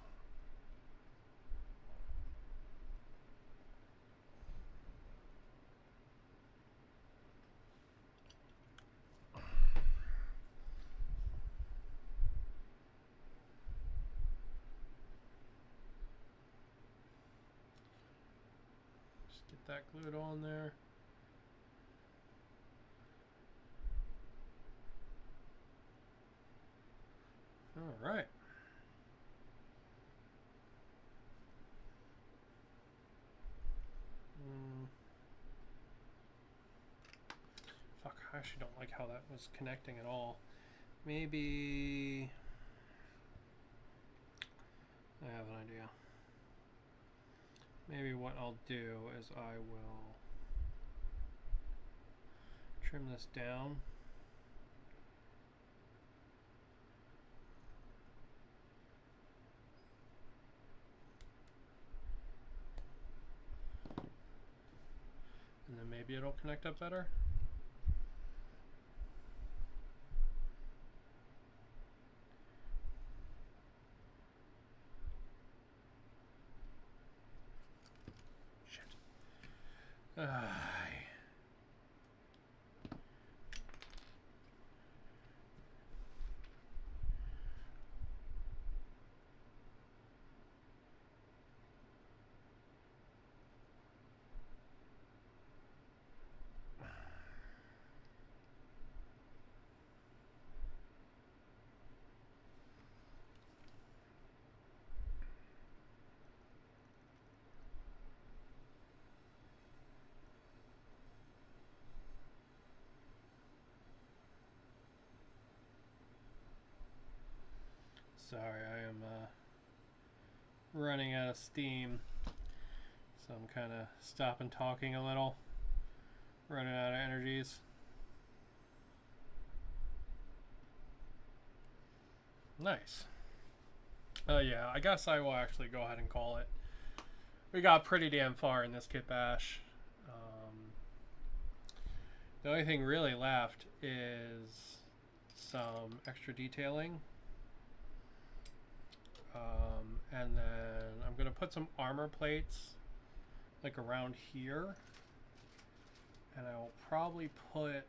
Just get that glued on there. All right. Fuck, I actually don't like how that was connecting at all. Maybe... I have an idea. Maybe what I'll do is I will trim this down. And then maybe it'll connect up better. Shit. Sorry, I am running out of steam, so I'm kind of stopping talking a little, running out of energies. Nice. Yeah, I guess I will actually go ahead and call it. We got pretty damn far in this kit bash. The only thing really left is some extra detailing. And then I'm going to put some armor plates like around here. And I will probably put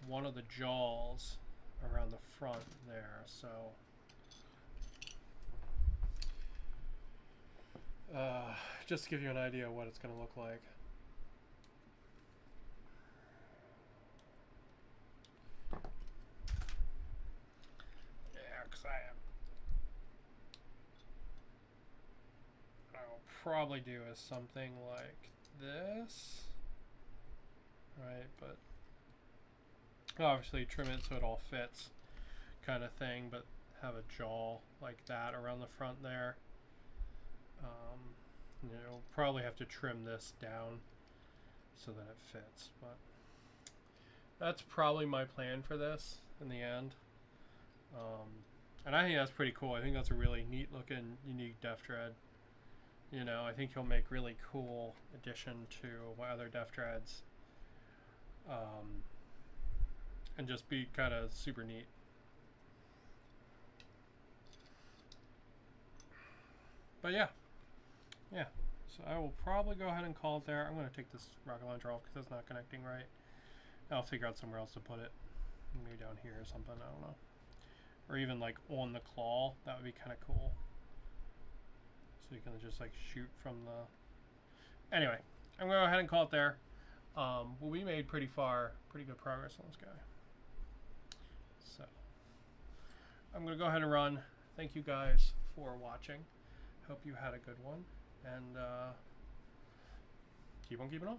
one of the jaws around the front there. So Just to give you an idea of what it's going to look like. Yeah, because what I'll probably do is something like this. Right, but obviously trim it so it all fits, kind of thing, but have a jaw like that around the front there. You know, probably have to trim this down so that it fits, but that's probably my plan for this in the end. And I think that's pretty cool. I think that's a really neat looking, unique deffdread. You know, I think he'll make really cool addition to my other deffdreads. And just be kind of super neat. But yeah. So I will probably go ahead and call it there. I'm going to take this rocket launcher off because it's not connecting right. I'll figure out somewhere else to put it. Maybe down here or something, I don't know. Or even like on the claw, that would be kind of cool. So you can just like shoot from the... Anyway, I'm going to go ahead and call it there. Well, we made pretty good progress on this guy. So, I'm going to go ahead and run. Thank you guys for watching. Hope you had a good one. And keep on keeping on.